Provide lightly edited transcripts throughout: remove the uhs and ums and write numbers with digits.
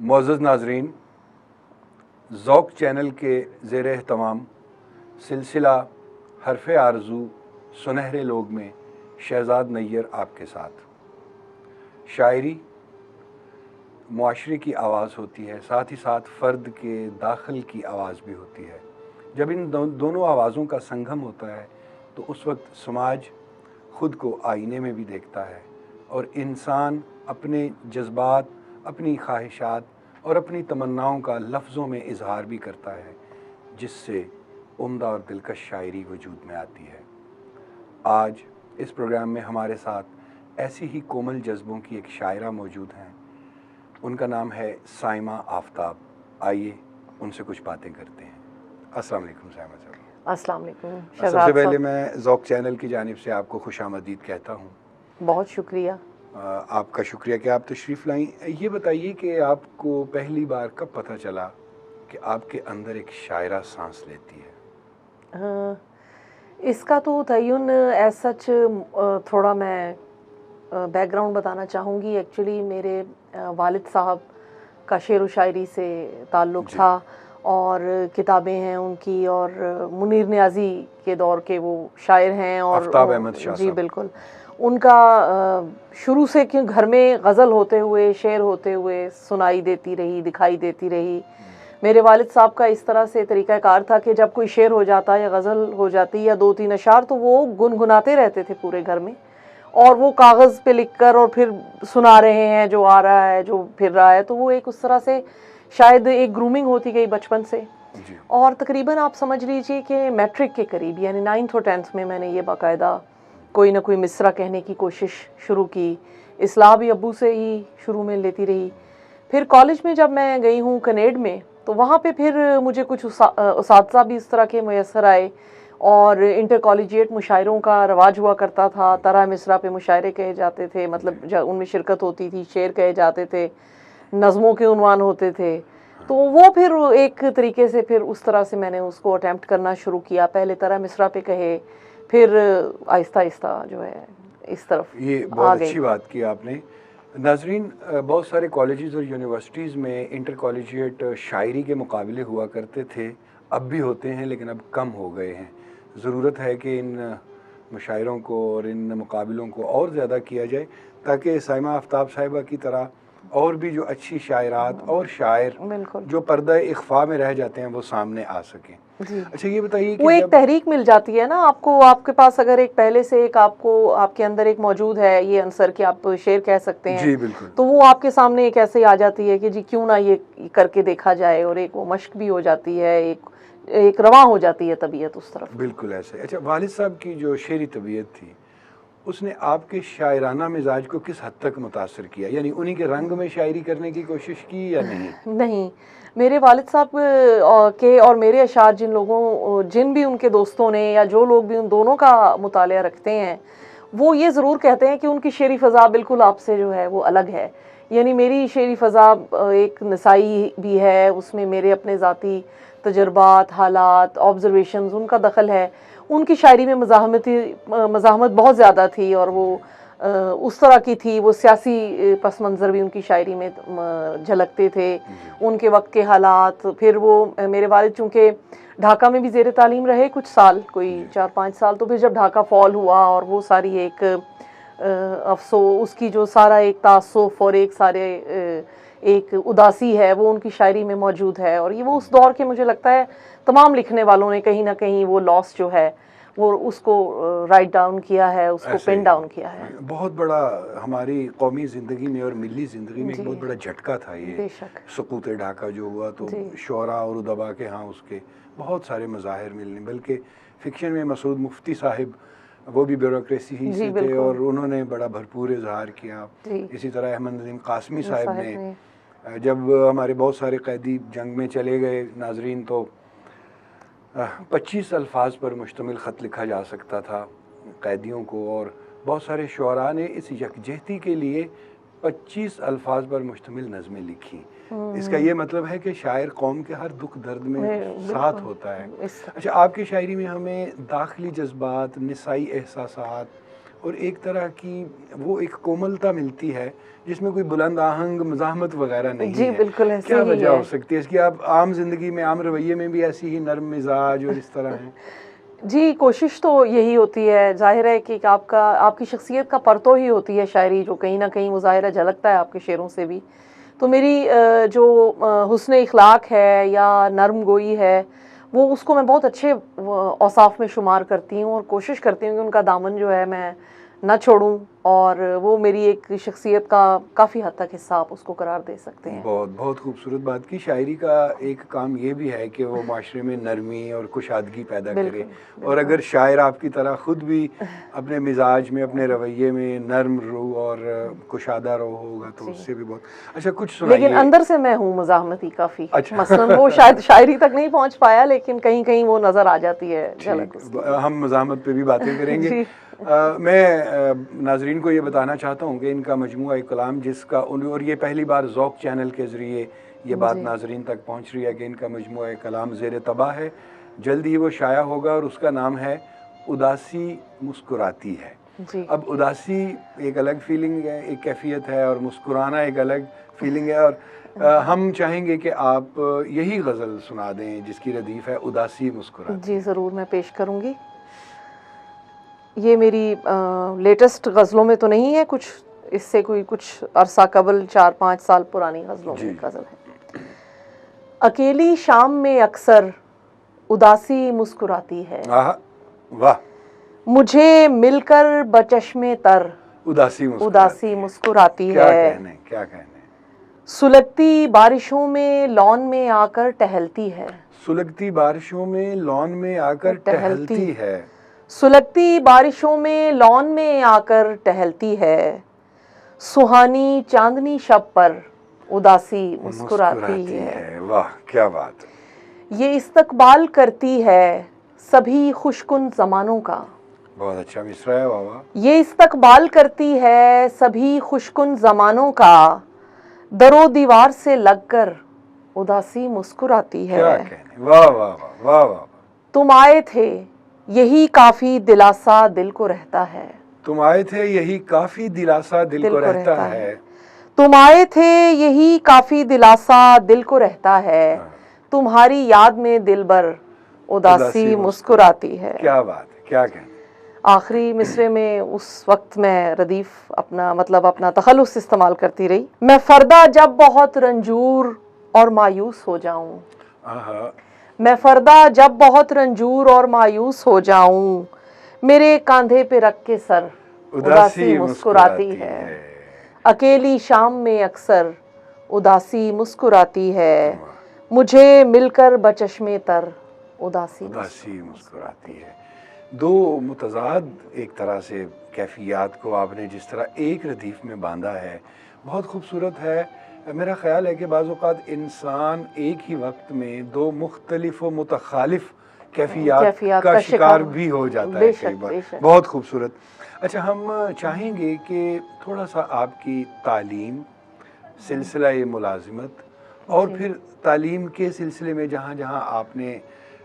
मुअज़्ज़ज़ नाज़रीन, ज़ौक़ चैनल के ज़ेर एहतमाम सिलसिला हर्फ़े आरज़ू सुनहरे लोग में शहज़ाद नैयर आपके साथ। शायरी मुआशरे की आवाज़ होती है, साथ ही साथ फ़र्द के दाखिल की आवाज़ भी होती है। जब इन दोनों आवाज़ों का संगम होता है तो उस वक्त समाज ख़ुद को आईने में भी देखता है और इंसान अपने जज्बात, अपनी ख्वाहिशात और अपनी तमन्नाओं का लफ्ज़ों में इजहार भी करता है, जिससे उम्दा और दिलकश शायरी वजूद में आती है। आज इस प्रोग्राम में हमारे साथ ऐसी ही कोमल जज्बों की एक शायरा मौजूद हैं। उनका नाम है साइमा आफ्ताब। आइए उनसे कुछ बातें करते हैं। अस्सलाम वालेकुम साइमा साहब। अस्सलाम वालेकुम। सबसे पहले मैं ज़ौक़ चैनल की जानिब से आपको खुशामदीद कहता हूँ। बहुत शुक्रिया। आपका शुक्रिया कि आप तशरीफ़ लाईं। ये बताइए कि आपको पहली बार कब पता चला कि आपके अंदर एक शायरा सांस लेती है? इसका तो तय्युन एज़ सच थोड़ा मैं बैकग्राउंड बताना चाहूँगी। एक्चुअली मेरे वालिद साहब का शेर व शायरी से ताल्लुक़ था और किताबें हैं उनकी, और मुनीर नियाज़ी के दौर के वो शायर हैं। और आफ्ताब अहमद शाह जी साहब। बिल्कुल, उनका शुरू से क्यों घर में गज़ल होते हुए, शेर होते हुए सुनाई देती रही, दिखाई देती रही। मेरे वालिद साहब का इस तरह से तरीक़ाकार था कि जब कोई शेर हो जाता या गज़ल हो जाती या 2-3 अशार, तो वो गुनगुनाते रहते थे पूरे घर में, और वो कागज़ पे लिखकर और फिर सुना रहे हैं, जो आ रहा है, जो फिर रहा है। तो वो एक उस तरह से शायद एक ग्रूमिंग होती गई बचपन से। और तकरीबन आप समझ लीजिए कि मैट्रिक के करीब, यानी 9th और 10th में मैंने ये बाकायदा कोई ना कोई मिसरा कहने की कोशिश शुरू की। इस्लाह भी अब्बू से ही शुरू में लेती रही। फिर कॉलेज में जब मैं गई हूँ कनेड में, तो वहाँ पे फिर मुझे कुछ उसातिज़ा भी इस तरह के मैसर आए, और इंटर कॉलेजिएट मुशायरों का रवाज हुआ करता था। तरह मिसरा पे मुशायरे कहे जाते थे, मतलब उनमें शिरकत होती थी, शेर कहे जाते थे, नज़मों के उन्वान होते थे। तो वो फिर एक तरीके से फिर उस तरह से मैंने उसको अटैम्प्ट करना शुरू किया। पहले तरह मिसरा पे कहे, फिर आहिस्ता आहिस्ता जो है इस तरफ ये बहुत अच्छी बात की आपने। नाज़रीन, बहुत सारे कॉलेजेस और यूनिवर्सिटीज़ में इंटर कॉलेजिएट शायरी के मुकाबले हुआ करते थे, अब भी होते हैं लेकिन अब कम हो गए हैं। ज़रूरत है कि इन मुशायरों को और इन मुकाबलों को और ज़्यादा किया जाए, ताकि साइमा आफ्ताब साहिबा की तरह और भी जो अच्छी शायरात और शायर जो पर्दा इख्फा में रह जाते हैं वो सामने आ सकें। अच्छा, ये बताइए कि वो एक तहरीक मिल जाती है ना आपको, आपके पास अगर एक पहले से एक आपको आपके अंदर एक मौजूद है ये आंसर कि आप शेर कह सकते हैं। जी बिल्कुल। तो वो आपके सामने एक ऐसे आ जाती है कि जी क्यों ना ये करके देखा जाए, और एक वो मश्क भी हो जाती है, एक रवां हो जाती है तबीयत उस तरफ। बिल्कुल ऐसे। अच्छा, वालिद साहब की जो शेरी तबीयत थी उसने आपके शायराना मिजाज को किस हद तक मुतासर किया? यानी उन्हीं के रंग में शायरी करने की कोशिश की या नहीं? नहीं, मेरे वालिद साहब के और मेरे अशार जिन भी उनके दोस्तों ने या जो लोग भी उन दोनों का मुतालिया रखते हैं, वो ये ज़रूर कहते हैं कि उनकी शेरी फ़ज़ा बिल्कुल आपसे जो है वो अलग है। यानी मेरी शेरी फ़ज़ा एक नसाई भी है, उसमें मेरे अपने ज़ाती तजर्बात, हालात, ऑब्ज़र्वेशंस, उनका दखल है। उनकी शायरी में मज़ाहमत बहुत ज़्यादा थी, और वो उस तरह की थी। वो सियासी पस मंज़र भी उनकी शायरी में झलकते थे, उनके वक्त के हालात। फिर वो मेरे वालिद चूँकि ढाका में भी ज़ेर तालीम रहे कुछ साल, कोई 4-5 साल, तो फिर जब ढाका फॉल हुआ और वो सारी एक उसकी जो सारा एक तासुफ़ और एक उदासी है वो उनकी शायरी में मौजूद है। और ये वो उस दौर के, मुझे लगता है तमाम लिखने वालों ने कहीं ना कहीं वो लॉस जो है वो उसको राइट डाउन किया है, उसको पेन डाउन किया है। बहुत बड़ा हमारी कौमी ज़िंदगी में और मिली ज़िंदगी में एक बहुत बड़ा झटका था ये सुकूत ढाका जो हुआ। तो शोरा और उदबा के यहाँ उसके बहुत सारे मज़ाहिर मिलने, बल्कि फ़िक्शन में मसूद मुफ्ती साहिब वो भी ब्यूरोक्रेसी ही से थे और उन्होंने बड़ा भरपूर इजहार किया। इसी तरह अहमद नदीम कासमी साहिब ने, जब हमारे बहुत सारे कैदी जंग में चले गए नाजरीन, तो 25 अल्फाज पर मुश्तमिल ख़त लिखा जा सकता था कैदियों को, और बहुत सारे शुअरा ने इस यकजहती के लिए 25 अल्फाज पर मुश्तमिल नज़में लिखी। इसका ये मतलब है कि शायर कौम के हर दुख दर्द में साथ होता है। अच्छा, आपकी शायरी में हमें दाखिली जज्बात, निसाई एहसासात और एक तरह की वो एक कोमलता मिलती है जिसमें कोई बुलंद आहंग मज़ाहमत वगैरह नहीं जी है। बिल्कुल ऐसे क्या ही वजह है। हो सकती है इसकी? आप आम जिंदगी में, आम रवैये में भी ऐसी ही नरम मिजाज और इस तरह हैं? जी, कोशिश तो यही होती है, ज़ाहिर है कि आपकी शख्सियत का परतो ही होती है शायरी, जो कहीं न कहीं वो ज़ाहिर है झलकता है आपके शेरों से भी। तो मेरी जो हुस्न इख़लाक़ है या नरम गोई है, वो उसको मैं बहुत अच्छे औसाफ़ में शुमार करती हूँ और कोशिश करती हूँ कि उनका दामन जो है मैं ना छोड़ूँ, और वो मेरी एक शख्सियत का काफ़ी हद तक हिस्सा आप उसको करार दे सकते हैं। बहुत बहुत खूबसूरत बात की। शायरी का एक काम ये भी है कि वो माशरे में नरमी और कुशादगी पैदा करे, बिल्कुल, और बिल्कुल। अगर शायर आपकी तरह ख़ुद भी अपने मिजाज में, अपने रवैये में नरम रू और कुशादा रो होगा तो जी। उससे भी बहुत अच्छा। कुछ लेकिन सुनाइए। अंदर से मैं हूँ मज़ाहमती काफ़ी। अच्छा। मसलन वो शायद शायरी तक नहीं पहुँच पाया, लेकिन कहीं-कहीं वो नज़र आ जाती है झलक ठीक, उसकी। हम मज़ाहमत पे भी बातें करेंगे। जी। मैं नाज़रीन को ये बताना चाहता हूँ कि इनका मजमूआ कलाम, जिसका और ये पहली बार ज़ौक़ चैनल के ज़रिए ये बात जी। नाज़रीन तक पहुँच रही है कि इनका मजमूआ कलाम ज़ेर तबाह है, जल्द ही वो शाया होगा, और उसका नाम है उदासी मुस्कुराती है। जी। अब उदासी एक अलग फीलिंग है, एक कैफियत है, और मुस्कुराना एक अलग फीलिंग है, और हम चाहेंगे कि आप यही गज़ल सुना दें जिसकी रदीफ़ है उदासी मुस्कुराती। जी, ज़रूर मैं पेश करूँगी। ये मेरी लेटेस्ट गज़लों में तो नहीं है, कुछ इससे कोई कुछ अरसा कबल 4-5 साल पुरानी गज़लों में जी। एक गज़ल है। अकेली शाम में अक्सर उदासी मुस्कुराती है, आहा, वाह! मुझे मिलकर बचश्मे तर उदासी मुस्कुराती उदासी है। मुस्कुराती क्या है। कहने, क्या कहने। सुलगती बारिशों में लॉन में आकर टहलती है, सुलगती बारिशों में लॉन में आकर टहलती है। सुलगती बारिशों में लॉन में आकर टहलती है, सुहानी चांदनी शब पर उदासी मुस्कुराती है। वाह, क्या बात है। ये इस्तकबाल करती है सभी खुशकुन ज़मानों का, बहुत अच्छा मिसरा है, वाह वाह। ये इस्तकबाल करती है सभी खुशकुन ज़मानों का, दरो दीवार से लगकर उदासी मुस्कुराती है। क्या कहने, वाह वाह वाह वाह वाह। तुम आए थे यही काफ़ी दिलासा दिल को रहता है, तुम आए थे यही काफ़ी दिलासा दिल को रहता है। तुम आए थे यही काफ़ी दिलासा दिल को रहता है, तुम्हारी याद में दिलबर उदासी मुस्कुराती है। क्या बात है, क्या कहने। आखिरी मिसरे में उस वक्त मैं रदीफ अपना तखल्लुस इस्तेमाल करती रही। मैं फरदा जब बहुत रंजूर और मायूस हो जाऊं, मैं फरदा जब बहुत रंजूर और मायूस हो जाऊं, मेरे कांधे पे रख के सर उदासी मुस्कुराती है। अकेली शाम में अक्सर उदासी मुस्कुराती है, मुझे मिलकर बचश्मे तर उदासी मुस्कुराती है। दो मुतज़ाद एक तरह से कैफियत को आपने जिस तरह एक रदीफ़ में बांधा है, बहुत खूबसूरत है। मेरा ख़्याल है कि बाज़ औक़ात इंसान एक ही वक्त में दो मुख्तलिफ़ व मुतखालिफ़ कैफियत का शिकार भी हो जाता है कई बार। बहुत खूबसूरत। अच्छा, हम चाहेंगे कि थोड़ा सा आपकी तालीम, सिलसिला मुलाज़मत, और फिर तालीम के सिलसिले में जहाँ जहाँ आपने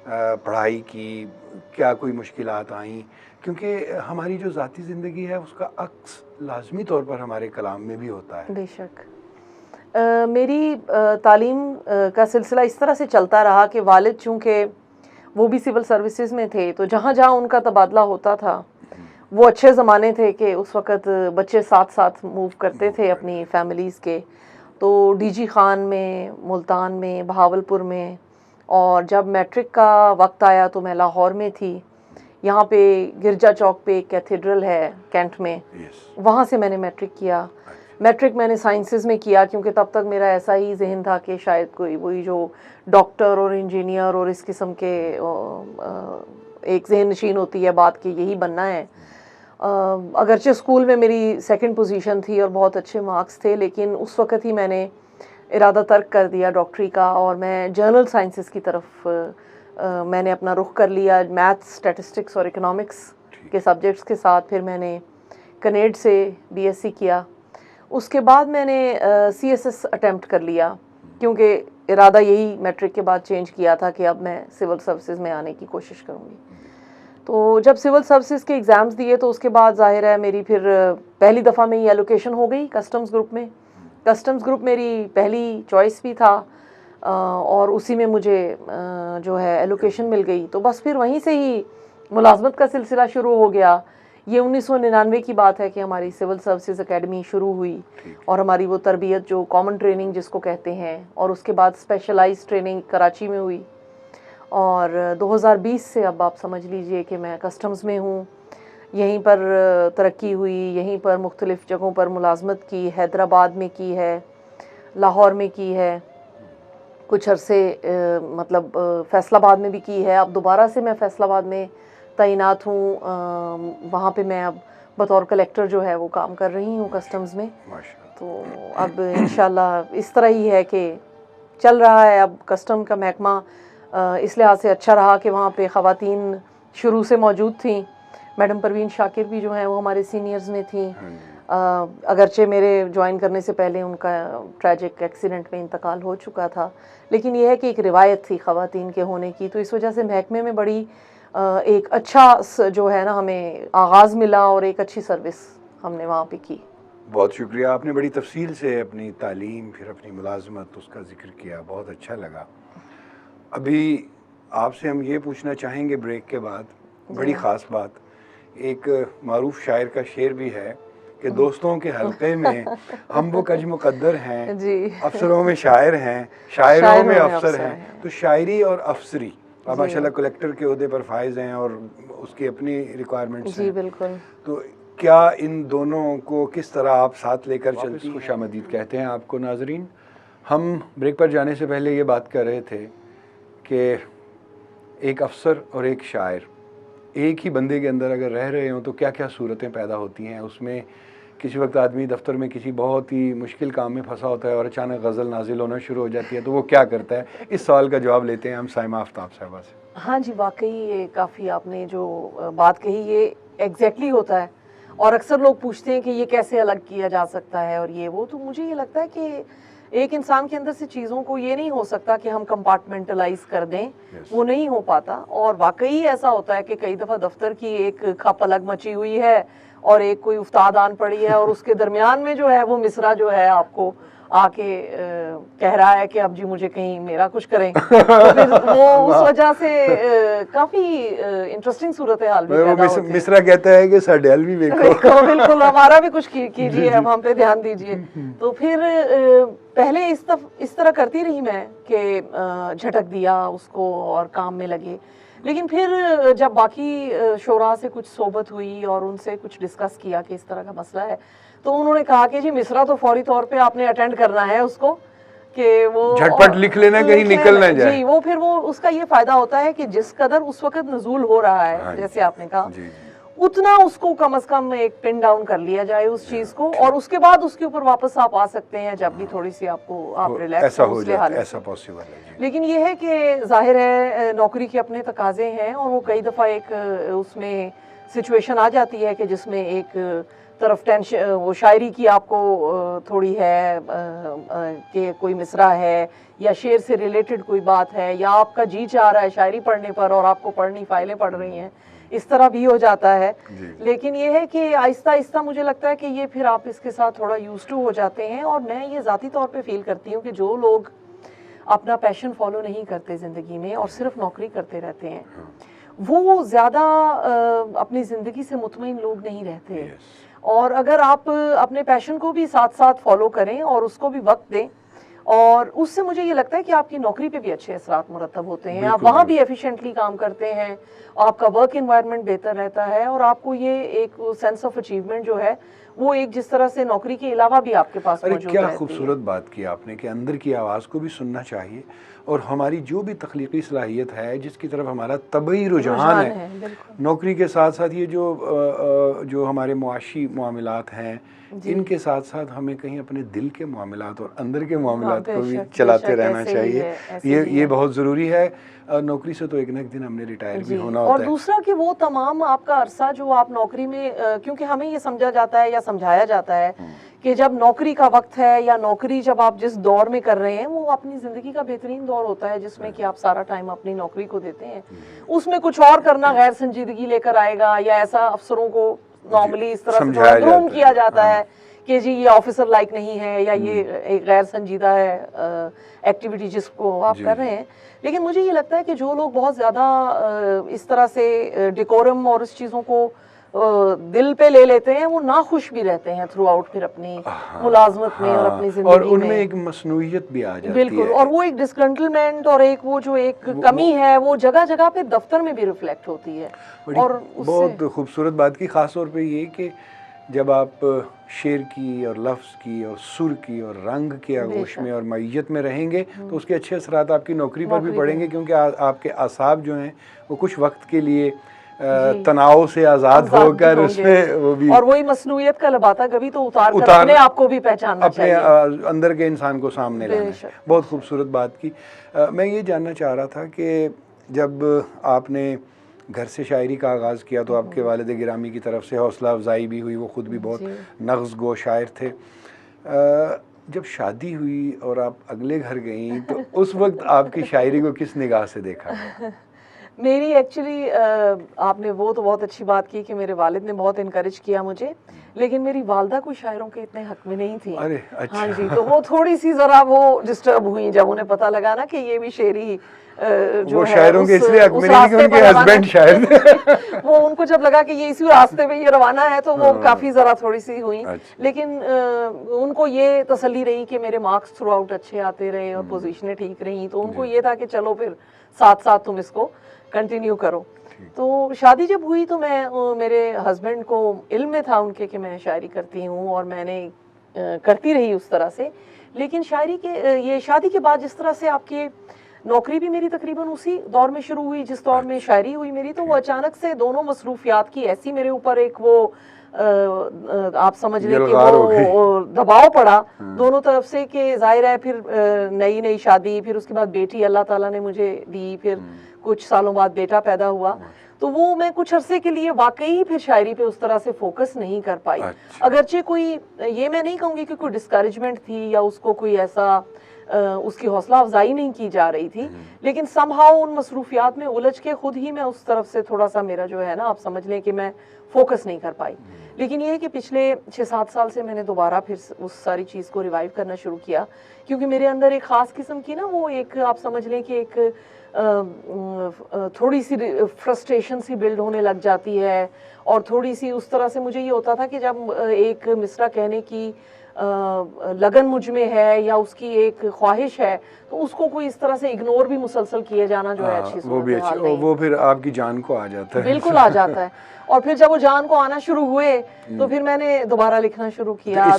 पढ़ाई की, क्या कोई मुश्किलात आईं, क्योंकि हमारी जो ज़ाती ज़िंदगी है उसका अक्स लाज़मी तौर पर हमारे कलाम में भी होता है। बेशक। मेरी तालीम का सिलसिला इस तरह से चलता रहा कि वालिद चूँकि वो भी सिविल सर्विसेज में थे, तो जहाँ जहाँ उनका तबादला होता था, वो अच्छे ज़माने थे कि उस वक़्त बच्चे साथ साथ मूव करते थे अपनी फैमिलीज़ के। तो डीजी खान में, मुल्तान में, बहावलपुर में, और जब मैट्रिक का वक्त आया तो मैं लाहौर में थी। यहाँ पे गिरजा चौक पे एक कैथेड्रल है कैंट में, वहाँ से मैंने मैट्रिक किया। मैट्रिक मैंने साइंसेस में किया क्योंकि तब तक मेरा ऐसा ही जहन था कि शायद कोई वही जो डॉक्टर और इंजीनियर और इस किस्म के एक जहन नशीन होती है बात कि यही बनना है। अगरचे स्कूल में मेरी सेकंड पोजीशन थी और बहुत अच्छे मार्क्स थे, लेकिन उस वक़्त ही मैंने इरादा तर्क कर दिया डॉक्टरी का और मैं जर्नल साइंसेस की तरफ मैंने अपना रुख कर लिया। मैथ्स, स्टैटिस्टिक्स और इकोनॉमिक्स के सब्जेक्ट्स के साथ फिर मैंने कनेड से बीएससी किया। उसके बाद मैंने सीएसएस अटेम्प्ट कर लिया क्योंकि इरादा यही मैट्रिक के बाद चेंज किया था कि अब मैं सिविल सर्विसेज में आने की कोशिश करूँगी। तो जब सिविल सर्विसेज के एग्ज़ाम्स दिए तो उसके बाद जाहिर है मेरी फिर पहली दफ़ा में ही एलोकेशन हो गई कस्टम्स ग्रुप में। कस्टम्स ग्रुप मेरी पहली चॉइस भी था और उसी में मुझे जो है एलोकेशन मिल गई। तो बस फिर वहीं से ही मुलाजमत का सिलसिला शुरू हो गया। ये 1999 की बात है कि हमारी सिविल सर्विसेज एकेडमी शुरू हुई और हमारी वो तरबियत जो कॉमन ट्रेनिंग जिसको कहते हैं, और उसके बाद स्पेशलाइज्ड ट्रेनिंग कराची में हुई। और 2020 से अब आप समझ लीजिए कि मैं कस्टम्स में हूँ। यहीं पर तरक्की हुई, यहीं पर मुख्तलिफ़ जगहों पर मुलाजमत की, हैदराबाद में की है, लाहौर में की है, कुछ अरसे मतलब फैसलाबाद में भी की है। अब दोबारा से मैं फैसलाबाद में तैनात हूँ। वहाँ पे मैं अब बतौर कलेक्टर जो है वो काम कर रही हूँ कस्टम्स में। तो अब इंशाल्लाह इस तरह ही है कि चल रहा है। अब कस्टम का महकमा इस लिहाज से अच्छा रहा कि वहाँ पे ख़वातीन शुरू से मौजूद थी। मैडम परवीन शाकिर भी जो हैं वो हमारे सीनियर्स में थी। अगरचे मेरे ज्वाइन करने से पहले उनका ट्रैजिक एक्सीडेंट में इंतकाल हो चुका था, लेकिन यह है कि एक रिवायत थी ख़वातीन के होने की। तो इस वजह से महकमे में बड़ी एक अच्छा जो है ना हमें आगाज़ मिला और एक अच्छी सर्विस हमने वहाँ पे की। बहुत शुक्रिया, आपने बड़ी तफसील से अपनी तालीम फिर अपनी मुलाजमत उसका ज़िक्र किया, बहुत अच्छा लगा। अभी आपसे हम ये पूछना चाहेंगे ब्रेक के बाद, बड़ी ख़ास बात, एक मारूफ शायर का शेर भी है कि दोस्तों के हल्के में हम वो कज मुकद्दर हैं जी, अफसरों में शायर हैं, शायरों में अफसर हैं। तो शायरी और अफसरी आप माशाल्लाह कलेक्टर के ओहदे पर फाइज हैं और उसकी अपनी रिक्वायरमेंट्स हैं। जी बिल्कुल। तो क्या इन दोनों को किस तरह आप साथ लेकर चलती हैं? खुशामदीद कहते हैं आपको नाजरीन। हम ब्रेक पर जाने से पहले ये बात कर रहे थे कि एक अफसर और एक शायर एक ही बंदे के अंदर अगर रह रहे हों तो क्या क्या सूरतें पैदा होती हैं। उसमें किसी वक्त आदमी दफ्तर में किसी बहुत ही मुश्किल काम में फंसा होता है और अचानक गज़ल नाजिल होना शुरू हो जाती है, तो वो क्या करता है? इस सवाल का जवाब लेते हैं हम साइमा आफ्ताब साहिबा से। हाँ जी, वाकई ये काफ़ी आपने जो बात कही ये एग्जैक्टली होता है। और अक्सर लोग पूछते हैं कि ये कैसे अलग किया जा सकता है और ये वो। तो मुझे ये लगता है कि एक इंसान के अंदर से चीज़ों को ये नहीं हो सकता कि हम कंपार्टमेंटलाइज कर दें, वो नहीं हो पाता। और वाकई ऐसा होता है कि कई दफ़ा दफ्तर की एक खप अलग मची हुई है और एक कोई उस्ताद आन पड़ी है और उसके दरमियान में जो है वो मिसरा जो है आपको आके कह रहा है कि अब जी मुझे कहीं मेरा कुछ करें। तो फिर वो उस वजह से काफी इंटरेस्टिंग सूरत हाल भी पैदा होती है। मिसरा कहता है कि सडेल भी देखो। बिल्कुल, हमारा भी कुछ कीजिए, हम पे ध्यान दीजिए। तो फिर पहले इस तरह करती रही मैं कि झटक दिया उसको और काम में लगे। लेकिन फिर जब बाकी शोरा से कुछ सोबत हुई और उनसे कुछ डिस्कस किया कि इस तरह का मसला है, तो उन्होंने कहा कि जी मिसरा तो फौरी तौर पे आपने अटेंड करना है उसको, कि वो झटपट लिख लेना, कहीं निकल ना जाए। जी, वो फिर वो उसका ये फायदा होता है कि जिस कदर उस वक्त नजूल हो रहा है, हाँ, जैसे आपने कहा, जी, उतना उसको कम से कम एक पिन डाउन कर लिया जाए उस चीज को, और उसके बाद उसके ऊपर वापस आप आ सकते हैं जब भी थोड़ी सी आपको आप रिलैक्स ऐसा हो जाए, ऐसा पॉसिबल है। लेकिन ये है कि जाहिर है नौकरी के अपने तकाजे हैं और वो कई दफ़ा एक उसमें सिचुएशन आ जाती है कि जिसमें एक तरफ टेंशन वो शायरी की आपको थोड़ी है कि कोई मिसरा है या शेर से रिलेटेड कोई बात है, या आपका जी चाह रहा है शायरी पढ़ने पर और आपको पढ़नी फाइलें पढ़ रही हैं, इस तरह भी हो जाता है। लेकिन ये है कि आहिस्ता आहिस्ता मुझे लगता है कि ये फिर आप इसके साथ थोड़ा यूज्ड टू हो जाते हैं। और मैं ये ज़ाती तौर पे फील करती हूँ कि जो लोग अपना पैशन फॉलो नहीं करते ज़िंदगी में और सिर्फ नौकरी करते रहते हैं, वो ज़्यादा अपनी ज़िंदगी से मुतमईन लोग नहीं रहते। और अगर आप अपने पैशन को भी साथ साथ फॉलो करें और उसको भी वक्त दें, और उससे मुझे ये लगता है कि आपकी नौकरी पे भी अच्छे असरात मुरतब होते हैं, आप वहाँ भी एफिशिएंटली काम करते हैं, आपका वर्क एनवायरनमेंट बेहतर रहता है और आपको ये एक सेंस ऑफ अचीवमेंट जो है वो एक जिस तरह से नौकरी के अलावा भी आपके पास मौजूद रहती है। क्या खूबसूरत बात की आपने कि अंदर की आवाज़ को भी सुनना चाहिए और हमारी जो भी तख्लीकी सलाहियत है, जिसकी तरफ हमारा तबई रुझान है, नौकरी के साथ साथ ये जो हमारे मुआशी मामलात हैं, इनके साथ साथ हमें कहीं अपने दिल के मामलात और अंदर के मामलात को भी चलाते रहना चाहिए। ये बहुत ज़रूरी है। नौकरी से तो एक न एक दिन हमने रिटायर भी होना होता है। और दूसरा कि वो तमाम आपका अरसा जो आप नौकरी में, क्योंकि हमें ये समझा जाता है या समझाया जाता है कि जब नौकरी का वक्त है या नौकरी जब आप जिस दौर में कर रहे हैं वो अपनी जिंदगी का बेहतरीन दौर होता है जिसमें कि आप सारा टाइम अपनी नौकरी को देते हैं, उसमें कुछ और करना गैर संजीदगी लेकर आएगा, या ऐसा अफसरों को नॉर्मली इस तरह से थोड़ा ग्रूम किया जाता है कि जी ये ऑफिसर लाइक नहीं है या ये एक गैर संजीदा है एक्टिविटी जिसको आप कर रहे हैं। लेकिन मुझे ये लगता है कि जो लोग बहुत ज़्यादा इस तरह से डिकोरम और इस चीज़ों को दिल पे ले लेते हैं वो नाखुश भी रहते हैं थ्रू आउट फिर अपनी मुलाजमत में और अपनी जिंदगी और उनमें एक मसनूइयत भी आ जाती है। बिल्कुल, और वो एक डिस्ग्रंटलमेंट और एक वो जो एक कमी है वो जगह जगह पे दफ्तर में भी रिफ्लेक्ट होती है। और बहुत खूबसूरत बात की खास तौर पे ये कि जब आप शेर की और लफ्ज़ की और सुर की और रंग के आगोश में और मैयत में रहेंगे तो उसके अच्छे असरात आपकी नौकरी पर भी पड़ेंगे, क्योंकि आपके आसाब जो हैं वो कुछ वक्त के लिए तनाव से आज़ाद होकर उसमें वो भी, और वही मसनूइयत का लबाता कभी तो उतार अपने आप को भी पहचानना चाहिए, अपने अंदर के इंसान को सामने लाना है। बहुत खूबसूरत बात की। मैं ये जानना चाह रहा था कि जब आपने घर से शायरी का आगाज़ किया तो आपके वालिद गिरामी की तरफ से हौसला अफजाई भी हुई, वो ख़ुद भी बहुत नग़्ज़ गो शायर थे। जब शादी हुई और आप अगले घर गईं तो उस वक्त आपकी शायरी को किस निगाह से देखा? मेरी एक्चुअली आपने वो तो बहुत अच्छी बात की कि मेरे वालिद ने बहुत इनकरेज किया मुझे, लेकिन मेरी वालदा कोई शायरों के इतने हक में नहीं थी। अरे अच्छा। हाँ जी, तो वो थोड़ी सी ज़रा वो डिस्टर्ब हुई जब उन्हें पता लगा ना कि ये भी शेरी जो वो है शायरों के इसलिए हक में नहीं कि उनके हस्बैंड शायर थे। वो उनको जब लगा कि ये इसी रास्ते पे ये रवाना है तो वो काफ़ी ज़रा थोड़ी सी हुई। लेकिन उनको ये तसल्ली रही कि मेरे मार्क्स थ्रू आउट अच्छे आते रहे और पोजीशनें ठीक रही, तो उनको ये था कि चलो फिर साथ साथ तुम इसको कंटिन्यू करो। तो शादी जब हुई तो मैं मेरे हस्बैंड को इल्म में था उनके कि मैं शायरी करती हूँ और मैंने करती रही उस तरह से। लेकिन शायरी के ये शादी के बाद जिस तरह से आपके नौकरी भी मेरी तकरीबन उसी दौर में शुरू हुई जिस दौर में शायरी हुई मेरी, तो वो अचानक से दोनों मसरूफियात की ऐसी मेरे ऊपर एक वो आप समझ लें कि वो दबाव पड़ा दोनों तरफ से कि जाहिर है फिर नई नई शादी, फिर उसके बाद बेटी अल्लाह ताला ने मुझे दी, फिर कुछ सालों बाद बेटा पैदा हुआ, तो वो मैं कुछ अरसे के लिए वाकई फिर शायरी पे उस तरह से फोकस नहीं कर पाई। अगरचे कोई ये मैं नहीं कहूँगी कि कोई डिस्करेजमेंट थी या उसको कोई ऐसा उसकी हौसला अफजाई नहीं की जा रही थी, लेकिन समहाउ उन मसरूफियात में उलझ के खुद ही मैं उस तरफ से थोड़ा सा मेरा जो है ना आप समझ लें कि मैं फोकस नहीं कर पाई। लेकिन ये है कि पिछले 6-7 साल से मैंने दोबारा फिर उस सारी चीज़ को रिवाइव करना शुरू किया, क्योंकि मेरे अंदर एक ख़ास किस्म की ना वो एक आप समझ लें कि एक थोड़ी सी फ्रस्ट्रेशन सी बिल्ड होने लग जाती है, और थोड़ी सी उस तरह से मुझे ये होता था कि जब एक मिसरा कहने की लगन मुझ में है या उसकी एक ख्वाहिश है तो उसको कोई इस तरह से इग्नोर भी मुसलसल किए जाना जो है अच्छी वो भी अच्छी, वो फिर आपकी जान को आ जाता है। बिल्कुल आ जाता है। और फिर जब वो जान को आना शुरू हुए तो फिर मैंने दोबारा लिखना शुरू किया। तो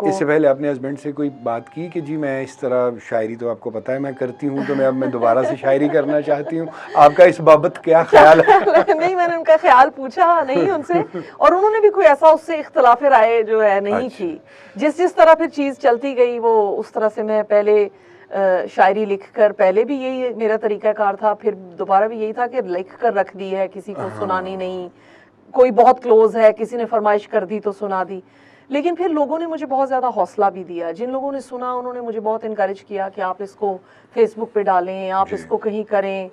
इससे पहले अपने हस्बैंड से कोई बात की कि जी मैं इस तरह शायरी तो आपको पता है मैं करती हूँ, तो मैं दोबारा से शायरी करना चाहती हूँ, आपका इस बाबत क्या ख्याल है? नहीं, मैंने उनका ख्याल पूछा नहीं उनसे, और उन्होंने भी कोई ऐसा उससे इख्तलाफ राय जो है नहीं की। जिस तरह फिर चीज़ चलती गई वो उस तरह से मैं पहले शायरी लिख कर, पहले भी यही मेरा तरीकाकार था, फिर दोबारा भी यही था कि लिख कर रख दी है, किसी को सुनानी नहीं, कोई बहुत क्लोज है किसी ने फरमाइश कर दी तो सुना दी। लेकिन फिर लोगों ने मुझे बहुत ज़्यादा हौसला भी दिया, जिन लोगों ने सुना उन्होंने मुझे बहुत इनकरेज किया कि आप इसको फेसबुक पे डालें, आप इसको कहीं करें।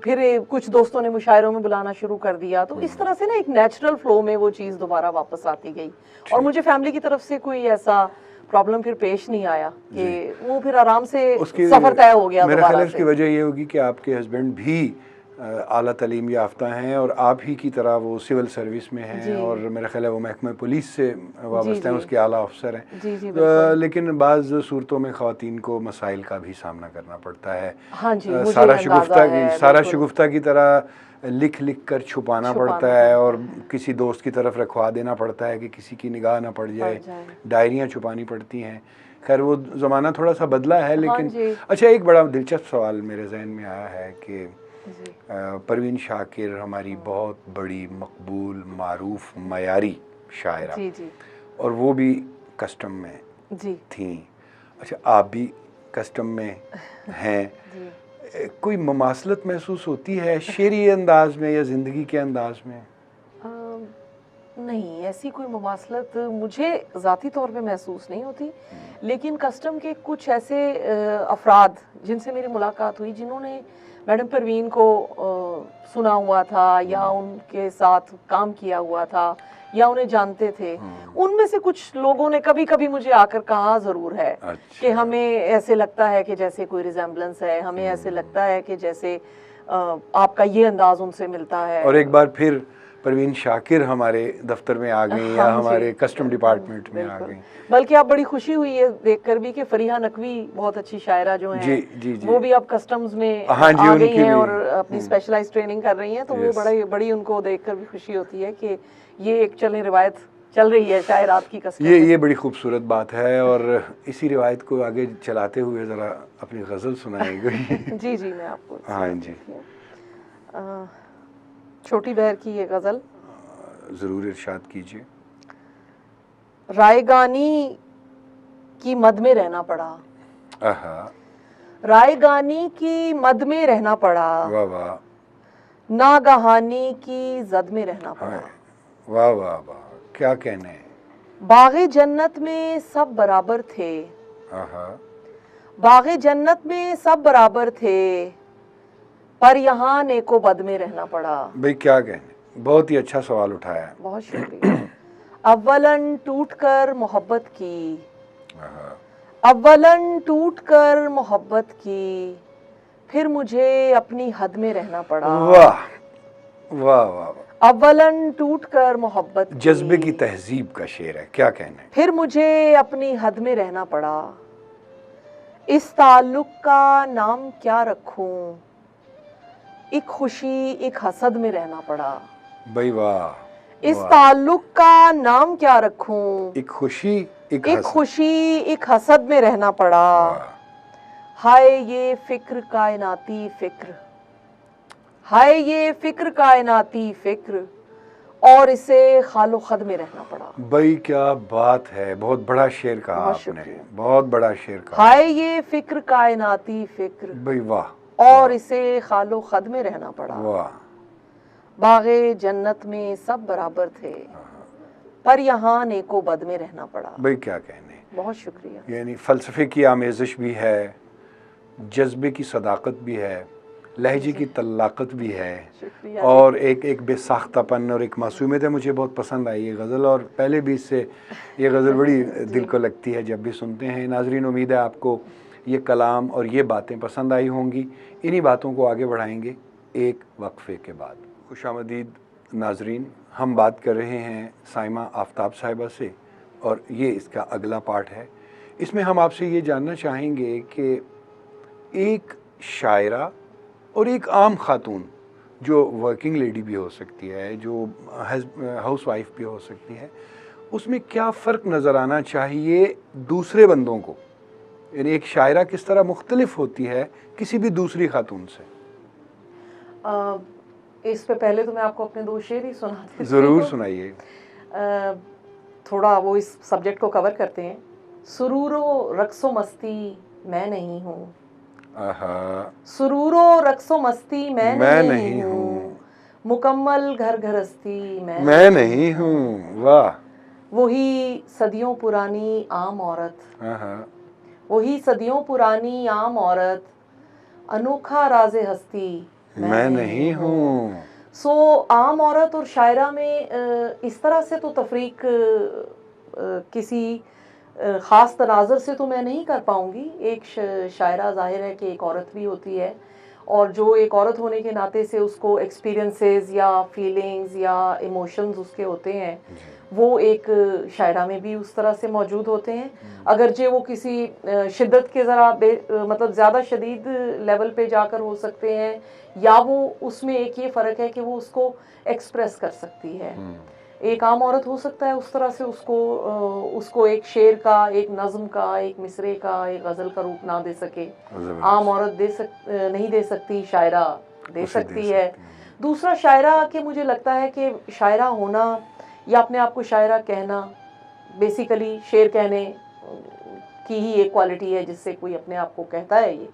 फिर कुछ दोस्तों ने मुशायरों में बुलाना शुरू कर दिया, तो इस तरह से ना एक नेचुरल फ्लो में वो चीज़ दोबारा वापस आती गई, और मुझे फैमिली की तरफ से कोई ऐसा प्रॉब्लम फिर पेश नहीं आया कि वो फिर आराम से सफर तय हो गया। मेरे ख्याल है उसकी वजह ये होगी कि आपके हस्बैंड भी आला तालीम याफ्ता हैं और आप ही की तरह वो सिविल सर्विस में हैं, और मेरा ख्याल है वो महकमा पुलिस से वाबस्ता हैं, उसके आला अफसर हैं। लेकिन बाज़ सूरतों में ख़वातीन को मसाइल का भी सामना करना पड़ता है। सारा शगुफ्ता की तरह लिख कर छुपाना पड़ता है, और किसी दोस्त की तरफ रखवा देना पड़ता है कि किसी की निगाह ना पड़ जाए, डायरियाँ छुपानी पड़ती हैं। खैर वो ज़माना थोड़ा सा बदला है, लेकिन अच्छा एक बड़ा दिलचस्प सवाल मेरे जहन में आया है कि परवीन शाकिर हमारी बहुत बड़ी मकबूल मारूफ मयारी शायरा, और वो भी कस्टम में थी। अच्छा आप भी कस्टम में हैं, कोई ममासलत महसूस होती है शेरी अंदाज में या ज़िंदगी के अंदाज में? नहीं, ऐसी कोई मुमासलत मुझे ज़ाती तौर पे महसूस नहीं होती, लेकिन कस्टम के कुछ ऐसे अफराद जिनसे मेरी मुलाकात हुई, जिन्होंने मैडम परवीन को सुना हुआ था या उनके साथ काम किया हुआ था या उन्हें जानते थे, उनमें से कुछ लोगों ने कभी कभी मुझे आकर कहा ज़रूर है कि हमें ऐसे लगता है कि जैसे कोई रिजेम्बलेंस है, हमें ऐसे लगता है कि जैसे आपका ये अंदाज उनसे मिलता है। और एक बार फिर परवीन शाकिर हमारे दफ्तर में आ गई या हमारे कस्टम डिपार्टमेंट में आ गई। बल्कि आप बड़ी खुशी हुई है देखकर भी कि फरीहा नकवी बहुत अच्छी शायरा जो हैं, जी, वो भी अब कस्टम्स में हाँ जी, आ गई हैं और भी अपनी स्पेशलाइज्ड ट्रेनिंग कर रही हैं, तो वो बड़ी उनको देखकर भी खुशी होती है कि ये एक रिवायत चल रही है शायरात की कस्टम। ये बड़ी खूबसूरत बात है और इसी रिवायत को आगे चलाते हुए ज़रा अपनी गज़ल सुनाएगी। जी जी, मैं आपको हाँ जी, छोटी बहर की ये गज़ल ज़रूर इरशाद कीजिए। रायगानी की मद में रहना पड़ा, रायगानी की मद में रहना पड़ा, वाह वाह, नागहानी की जद में रहना पड़ा। वाह वाह वाह, क्या कहने। बाग़े जन्नत में सब बराबर थे, बाग़े जन्नत में सब बराबर थे, पर यहाँ नेको बद में रहना पड़ा। भाई क्या कहने, बहुत ही अच्छा सवाल उठाया है। बहुत शुक्रिया। अव्वलन टूट कर मोहब्बत की, अव्वलन टूट कर मोहब्बत की, फिर मुझे अपनी हद में रहना पड़ा। वाह वाह वाह, अव्वलन टूट कर मोहब्बत, जज्बे की तहजीब का शेर है, क्या कहने। फिर मुझे अपनी हद में रहना पड़ा, इस ताल्लुक का नाम क्या रखूं, एक खुशी एक हसद में रहना पड़ा। भाई वाह, इस ताल्लुक का नाम क्या रखूं, एक खुशी एक खुशी एक हसद में रहना पड़ा। हाय ये फिक्र कायनाती फिक्र, हाय ये फिक्र कायनाती फिक्र, और इसे खालो खद में रहना पड़ा। भाई क्या बात है, बहुत बड़ा शेर कहा आपने, बहुत बड़ा शेर कहा। हाय ये फिक्र कायनाती फिक्र, भाई वाह, और इसे खालो खद में रहना पड़ा। वाह, बाग़े जन्नत में सब बराबर थे, पर यहाँ नेको बद में रहना पड़ा। भाई क्या कहने। बहुत शुक्रिया। यानी फ़लसफ़े की आमेज़श भी है, जज्बे की सदाकत भी है, लहजे की तल्लाकत भी है, और एक बेसाख्तापन और एक मासूमियत है। मुझे बहुत पसंद आई ये गज़ल, और पहले भी इससे ये गज़ल बड़ी दिल को लगती है जब भी सुनते हैं। नाज़रीन, उम्मीद है आपको ये कलाम और ये बातें पसंद आई होंगी। इन्हीं बातों को आगे बढ़ाएंगे एक वक्फ़े के बाद। खुशामदीद नाज़रीन, हम बात कर रहे हैं साइमा आफ्ताब साहिबा से, और ये इसका अगला पार्ट है। इसमें हम आपसे ये जानना चाहेंगे कि एक शायरा और एक आम खातून, जो वर्किंग लेडी भी हो सकती है, जो हाउस वाइफ भी हो सकती है, उसमें क्या फ़र्क नज़र आना चाहिए दूसरे बंदों को। यानी एक शायरा किस तरह मुख्तलिफ होती है किसी भी दूसरी खातून से। इस पे पहले तो मैं आपको अपने दो शेर ही सुनाती हूँ। ज़रूर सुनाइए। थोड़ा वो इस सब्जेक्ट को कवर करते हैं। सुरूरो रक्सो मस्ती मैं नहीं हूँ, सुरूरो रक्सो मस्ती मैं नहीं हूँ, मुकम्मल घर घरस्ती मैं नहीं हूँ। वाह, वही सदियों पुरानी आम औरत, वही सदियों पुरानी आम औरत, अनोखा राज़े हस्ती मैं नहीं हूँ। सो आम औरत और शायरा में इस तरह से तो तफरीक किसी ख़ास तनाज़र से तो मैं नहीं कर पाऊँगी। एक शायरा ज़ाहिर है कि एक औरत भी होती है, और जो एक औरत होने के नाते से उसको एक्सपीरियंसेस या फीलिंग्स या इमोशंस उसके होते हैं, वो एक शायरा में भी उस तरह से मौजूद होते हैं। अगरचे वो किसी शिद्दत के ज़रा मतलब ज़्यादा शदीद लेवल पे जाकर हो सकते हैं, या वो उसमें एक ये फ़र्क है कि वो उसको एक्सप्रेस कर सकती है। एक आम औरत हो सकता है उस तरह से उसको एक शेर का, एक नज़्म का, एक मिसरे का, एक गज़ल का रूप ना दे सके। आम औरत नहीं दे सकती, शायरा दे सकती है। दूसरा, शायरा के मुझे लगता है कि शायरा होना या अपने आप को शायरा कहना बेसिकली शेर कहने की ही एक क्वालिटी है जिससे कोई अपने आप को कहता है ये।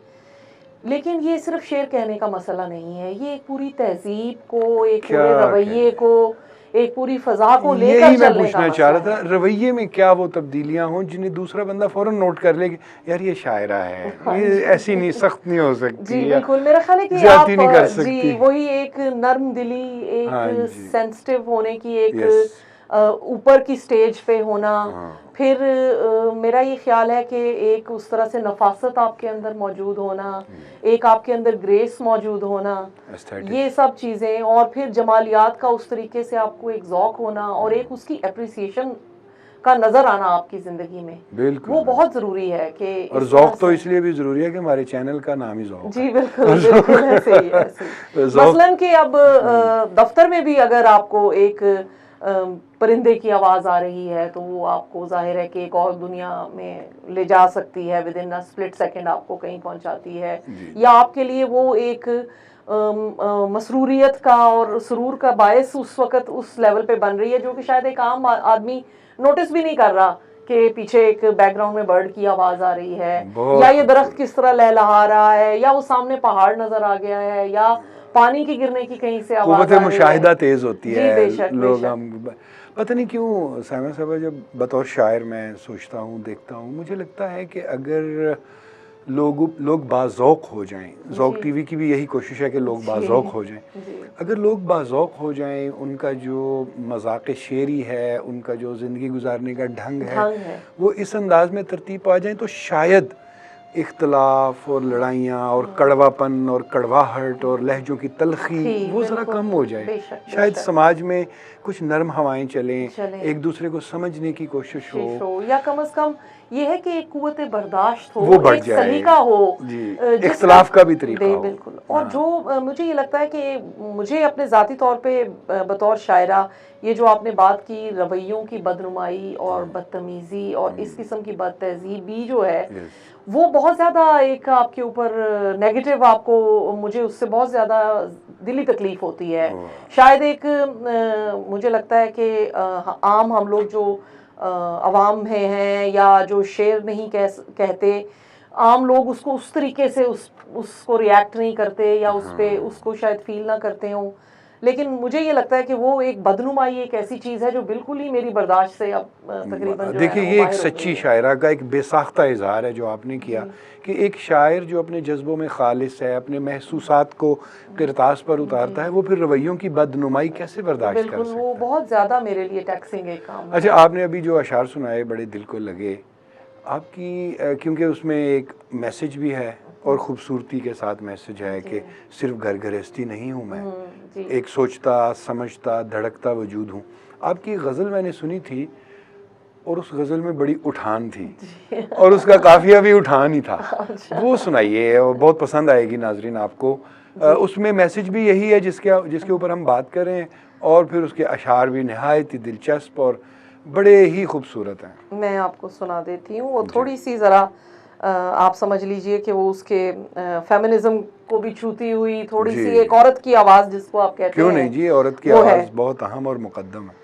लेकिन ये सिर्फ शेर कहने का मसला नहीं है, ये एक पूरी तहजीब को, एक पूरे रवैये को, एक पूरी फजा को लेकर यही मैं चलने का पूछना चाह मसला रहा था, रवैये में क्या वो तब्दीलियां हों जिन्हें दूसरा बंदा फौरन नोट कर ले कि यार ये शायरा है, ये ऐसी नहीं, सख्त नहीं हो सकती, जी या बिल्कुल, मेरा ख्याल है कि ज्यादती आप नहीं कर सकती। जी वही एक नर्म दिली, हाँ एक जी, सेंसिटिव होने की, एक यस, ऊपर की स्टेज पे होना, हाँ, फिर मेरा ये ख्याल है कि एक उस तरह से नफासत आपके अंदर मौजूद होना, एक आपके अंदर ग्रेस मौजूद होना, एस्थेटिक, ये सब चीज़ें, और फिर जमालियात का उस तरीके से आपको एक ज़ौक होना और एक उसकी अप्रिसिएशन का नज़र आना आपकी ज़िंदगी में, बिल्कुल वो बहुत ज़रूरी है कि और इस ज़ौक तरह तो से। इसलिए भी ज़रूरी है कि हमारे चैनल का नाम ही ज़ौक जी है। बिल्कुल बिल्कुल, ऐसे ही ऐसे ही। ज़ौक, मसलन कि अब दफ्तर में भी अगर आपको एक परिंदे की आवाज़ आ रही है तो वो आपको जाहिर है कि एक और दुनिया में ले जा सकती है, with in a split second आपको कहीं पहुंचाती है, जी, या आपके लिए वो एक मसरूरियत का और सुरूर का बायस उस वक्त उस लेवल पे बन रही है जो कि शायद एक आम आदमी नोटिस भी नहीं कर रहा कि पीछे एक बैकग्राउंड में बर्ड की आवाज आ रही है, बहुत या ये दरख्त खूबसूरत, किस तरह लहलहा रहा है, या वो सामने पहाड़ नजर आ गया है, या पानी की गिरने की कहीं से आवाज कुव्वत आ रही मुशाहिदा है। तेज़ होती जी है, बेशक लोग बेशक। हम पता नहीं क्यों साइमा साहब, जब बतौर शायर मैं सोचता हूँ, देखता हूँ, मुझे लगता है कि अगर लोग बाज़ौक़ हो जाएं, ज़ौक़ जी टीवी की भी यही कोशिश है कि लोग जी बाज़ौक़ हो जाएं, जी अगर लोग बाज़ौक़ हो जाएं, उनका जो मज़ाक़ शेरी है, उनका जो ज़िंदगी गुजारने का ढंग है, वो इस अंदाज में तरतीब पा जाएं, तो शायद इख्तलाफ और लड़ाइयाँ और कड़वापन और कड़वाहट और लहजों की तलखी वो ज़रा बिल्कुल, कम हो जाए, बेशक शायद बेशक समाज में कुछ नरम हवाएं चलें, चलें, एक दूसरे को समझने की कोशिश हो, या कम से कम ये है कि एक कुव्वत बर्दाश्त हो, वो बढ़ एक जाए सलीका हो, जी, जिसका इख्तलाफ का भी तरीका दे हो। बिल्कुल। और हाँ, जो मुझे ये लगता है कि मुझे अपने ज़ाती तौर पे बतौर शायरा ये जो आपने बात की रवैयों की बदनुमाई और बदतमीज़ी और इस किस्म की बदतहज़ीबी जो है, यस, वो बहुत ज़्यादा एक आपके ऊपर नेगेटिव, आपको मुझे उससे बहुत ज़्यादा दिली तकलीफ़ होती है। वाह, शायद एक मुझे लगता है कि आम हम लोग जो अवाम में हैं या जो शेर नहीं कहते, आम लोग उसको उस तरीके से उसको रिएक्ट नहीं करते या उस पे हाँ, उसको शायद फील ना करते हों, लेकिन मुझे ये लगता है कि वो एक बदनुमाई एक ऐसी चीज़ है जो बिल्कुल ही मेरी बर्दाश्त से अब तकरीबन जो है देखिए ना वो ये एक बाहर हो गई सच्ची है। शायरा का एक बेसाख्ता इजहार है जो आपने किया, जी कि एक शायर जो अपने जज्बों में खालिस है, अपने महसूसात को किरतास पर उतारता है, जी वो फिर रवैयों की बदनुमाई कैसे बर्दाश्त कर बिल्कुल, वो सकता है। बहुत ज़्यादा मेरे लिए टैक्सिंग एक काम अच्छा, है। आपने अभी जो अशार सुनाए बड़े दिल को लगे, आपकी क्योंकि उसमें एक मैसेज भी है और ख़ूबसूरती के साथ मैसेज है जी कि सिर्फ घर गृहस्थी नहीं हूँ मैं, जी एक सोचता समझता धड़कता वजूद हूँ। आपकी गज़ल मैंने सुनी थी और उस गज़ल में बड़ी उठान थी और उसका काफ़िया भी उठान ही था, अच्छा वो सुनाइए, और बहुत पसंद आएगी नाजरीन आपको। जी उसमें मैसेज भी यही है जिसके ऊपर हम बात कर रहे हैं, और फिर उसके अशार भी नहायत ही दिलचस्प और बड़े ही खूबसूरत हैं। मैं आपको सुना देती हूँ, वो जी, थोड़ी सी ज़रा आप समझ लीजिए कि वो उसके फेमिनिज्म को भी छूती हुई थोड़ी जी, सी एक औरत की आवाज़ जिसको आप कहते क्यों नहीं हैं जी, औरत की वो है। आवाज़ बहुत अहम और मुकद्दम है।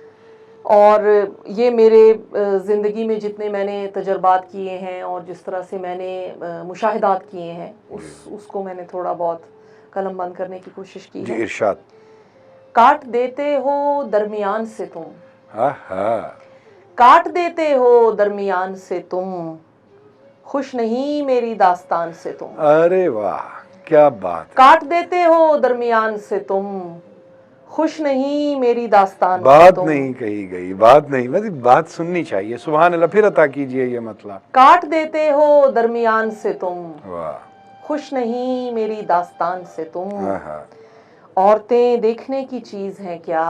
और ये मेरे ज़िंदगी में जितने मैंने तजर्बात किए हैं और जिस तरह से मैंने मुशाहिदात किए हैं उसको मैंने थोड़ा बहुत कलम बंद करने की कोशिश की जी, है। इरशाद। काट देते हो दरमियान से तुम, आहा, काट देते हो दरमियान से तुम, खुश नहीं मेरी दास्तान से तुम, अरे वाह, क्या बात है। काट देते हो दरमियान से तुम, खुश नहीं मेरी दास्तान से बात तुम, नहीं कही गई, बात नहीं, मतलब बात सुननी चाहिए। सुभान अल्लाह, फिर अता कीजिए ये मतलब। काट देते हो दरमियान से तुम, वाह, खुश नहीं मेरी दास्तान से तुम, आहा, औरतें देखने की चीज हैं क्या,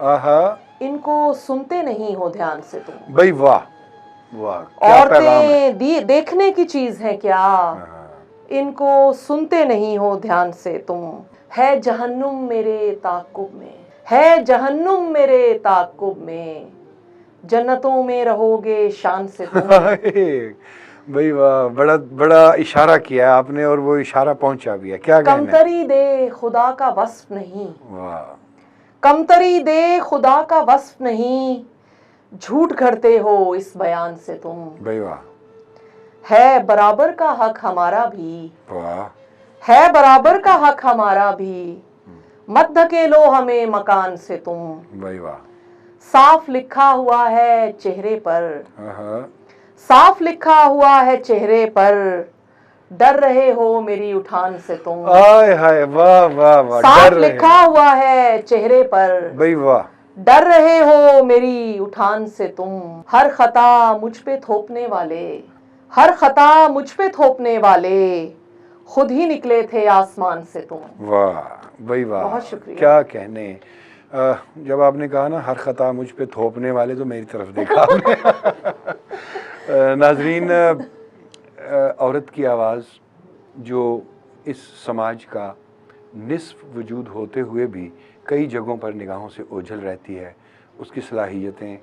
आहा, इनको सुनते नहीं हो ध्यान से तुम, भाई वाह, वाह, क्या पैगाम है। औरतें देखने की चीज हैं क्या, आहा, इनको सुनते नहीं हो ध्यान से तुम, है जहन्नुम मेरे ताक़ुब में, है जहन्नुम मेरे ताक़ुब में, जन्नतों में रहोगे शान से तुम। भाई वाह, बड़ा बड़ा इशारा किया है आपने, और वो इशारा पहुंचा भी है। क्या कहना है? कमतरी दे खुदा का वस्फ नहीं, वाह, कमतरी दे खुदा का वस्फ नहीं, झूठ करते हो इस बयान से तुम, भाई वाह, है बराबर का हक हमारा भी, वाह, है बराबर का हक हमारा भी, मत धकेलो हमें मकान से तुम, भाई वाह, साफ लिखा हुआ है चेहरे पर, हाँ, साफ लिखा हुआ है चेहरे पर, डर रहे हो मेरी उठान से तुम। आय हाय, वाह वाह वाह, साफ डर रहे लिखा हुआ है चेहरे पर, भाई, वाह। डर रहे हो मेरी उठान से तुम। हर खता मुझ पे थोपने वाले, हर खता मुझ पे थोपने वाले, खुद ही निकले थे आसमान से तुम। वाह भाई वाह, बहुत शुक्रिया। क्या कहने। जब आपने कहा ना हर खता मुझ पे थोपने वाले, तो मेरी तरफ देखा आपने। नाजरीन, औरत की आवाज़ जो इस समाज का निस्फ वजूद होते हुए भी कई जगहों पर निगाहों से ओझल रहती है, उसकी सलाहियतें,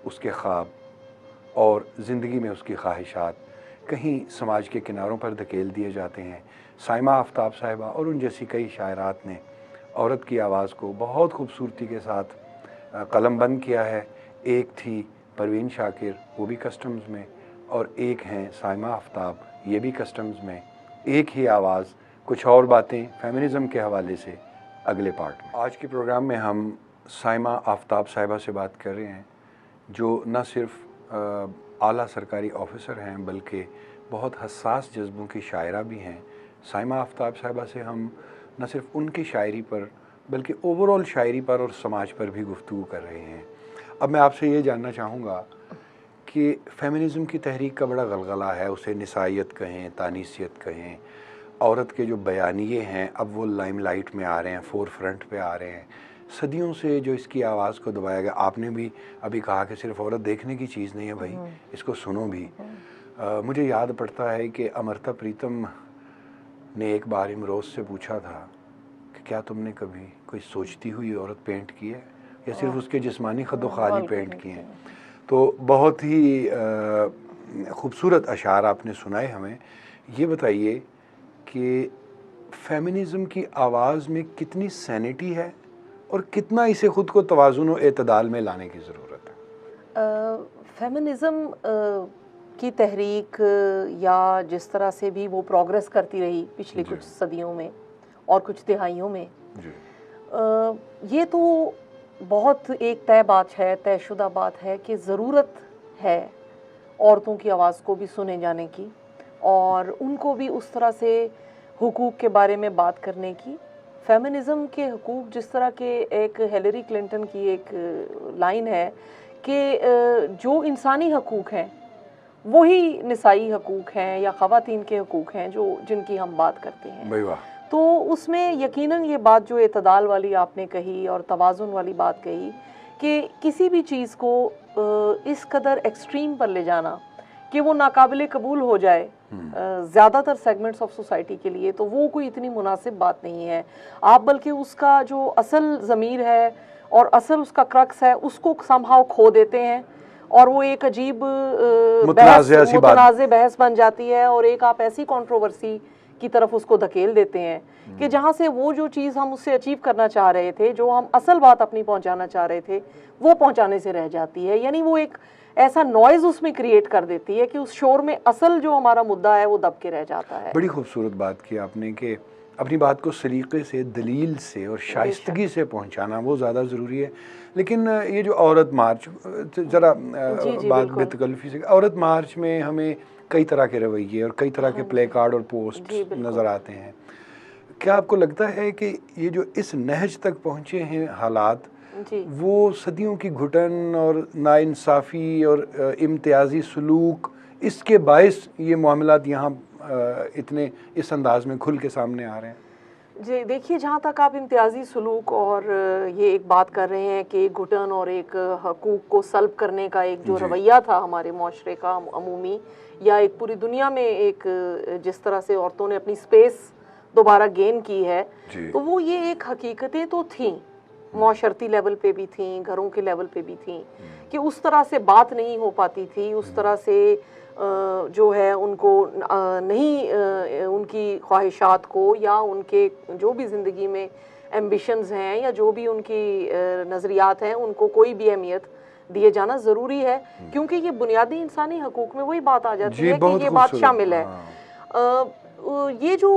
उसके ख्वाब और ज़िंदगी में उसकी ख्वाहिशात कहीं समाज के किनारों पर धकेल दिए जाते हैं। साइमा आफ्ताब साहिबा और उन जैसी कई शायरात ने औरत की आवाज़ को बहुत खूबसूरती के साथ कलमबंद किया है। एक थी परवीन शाकिर, वो भी कस्टम्स में, और एक हैं साइमा आफ्ताब, ये भी कस्टम्स में। एक ही आवाज़, कुछ और बातें फेमिनिज़म के हवाले से अगले पार्ट में। आज के प्रोग्राम में हम साइमा आफ्ताब साहिबा से बात कर रहे हैं, जो न सिर्फ आला सरकारी ऑफिसर हैं बल्कि बहुत हसास जज्बों की शायरा भी हैं। साइमा आफ्ताब साहिबा से हम न सिर्फ उनकी शायरी पर बल्कि ओवरऑल शायरी पर और समाज पर भी गुफ्तगू कर रहे हैं। अब मैं आपसे ये जानना चाहूँगा कि फेमिनिज़म की तहरीक का बड़ा गलगला है, उसे निसाइयत कहें, तानीसियत कहें। औरत के जो बयानिए हैं अब वो लाइमलाइट में आ रहे हैं, फोर फ्रंट पे आ रहे हैं। सदियों से जो इसकी आवाज़ को दबाया गया, आपने भी अभी कहा कि सिर्फ औरत देखने की चीज़ नहीं है भाई, इसको सुनो भी। मुझे याद पड़ता है कि अमृता प्रीतम ने एक बार इमरोज़ से पूछा था कि क्या तुमने कभी कोई सोचती हुई औरत पेंट की है या सिर्फ उसके जिस्मानी खदोखाली पेंट किए हैं। तो बहुत ही खूबसूरत अशार आपने सुनाए हमें। ये बताइए कि फेमिनिज़म की आवाज़ में कितनी सैनिटी है और कितना इसे ख़ुद को तवाज़ुन और एतदाल में लाने की ज़रूरत है। फेमिनिज़म की तहरीक या जिस तरह से भी वो प्रोग्रेस करती रही पिछले कुछ सदियों में और कुछ दिहाइयों में, ये तो बहुत एक तय बात है, तयशुदा बात है कि ज़रूरत है औरतों की आवाज़ को भी सुने जाने की और उनको भी उस तरह से हुकूक के बारे में बात करने की। फेमिनिज़म के हुकूक, जिस तरह के एक हिलरी क्लिंटन की एक लाइन है कि जो इंसानी हकूक़ हैं वही निसाई हकूक़ हैं या ख़वातीन के हकूक़ हैं जो जिनकी हम बात करते हैं। तो उसमें यकीनन ये बात जो एतदाल वाली आपने कही और तवाज़ुन वाली बात कही कि किसी भी चीज़ को इस कदर एक्सट्रीम पर ले जाना कि वो नाकाबिले कबूल हो जाए ज़्यादातर सेगमेंट्स ऑफ सोसाइटी के लिए, तो वो कोई इतनी मुनासिब बात नहीं है। आप बल्कि उसका जो असल ज़मीर है और असल उसका क्रक्स है उसको समहाउ खो देते हैं और वो एक अजीब मुतनाज़े बहस बन जाती है और एक आप ऐसी कंट्रोवर्सी की तरफ उसको धकेल देते हैं कि जहाँ से वो जो चीज़ हम उससे अचीव करना चाह रहे थे, जो हम असल बात अपनी पहुँचाना चाह रहे थे, वो पहुँचाने से रह जाती है। यानी वो एक ऐसा नॉइज़ उसमें क्रिएट कर देती है कि उस शोर में असल जो हमारा मुद्दा है वो दब के रह जाता है। बड़ी खूबसूरत बात की आपने कि अपनी बात को सलीक़े से, दलील से और शाइस्तगी से पहुँचाना वो ज़्यादा ज़रूरी है। लेकिन ये जो औरत मार्च, ज़रा बात बेतकल्फ़ी से, औरत मार्च में हमें कई तरह के रवैये और कई तरह के प्ले कार्ड और पोस्ट नज़र आते हैं। क्या आपको लगता है कि ये जो इस नहज तक पहुँचे हैं हालात, वो सदियों की घुटन और नाइंसाफ़ी और इम्तियाज़ी सलूक, इसके बायस ये मामलात यहाँ इतने इस अंदाज में खुल के सामने आ रहे हैं? जी देखिए, जहाँ तक आप इम्तियाज़ी सलूक और ये एक बात कर रहे हैं कि एक घुटन और एक हकूक़ को सल्ब करने का एक जो रवैया था हमारे माशरे का अमूमी, या एक पूरी दुनिया में एक जिस तरह से औरतों ने अपनी स्पेस दोबारा गेन की है, तो वो ये एक हकीकतें तो थीं, माशरती लेवल पे भी थीं, घरों के लेवल पे भी थीं, कि उस तरह से बात नहीं हो पाती थी, उस तरह से जो है उनको नहीं उनकी ख्वाहिशात को या उनके जो भी ज़िंदगी में एम्बिशंस हैं या जो भी उनकी नज़रियात हैं उनको कोई भी अहमियत दिए जाना ज़रूरी है, क्योंकि ये बुनियादी इंसानी हकूक़ में वही बात आ जाती है कि ये बात शामिल है। ये जो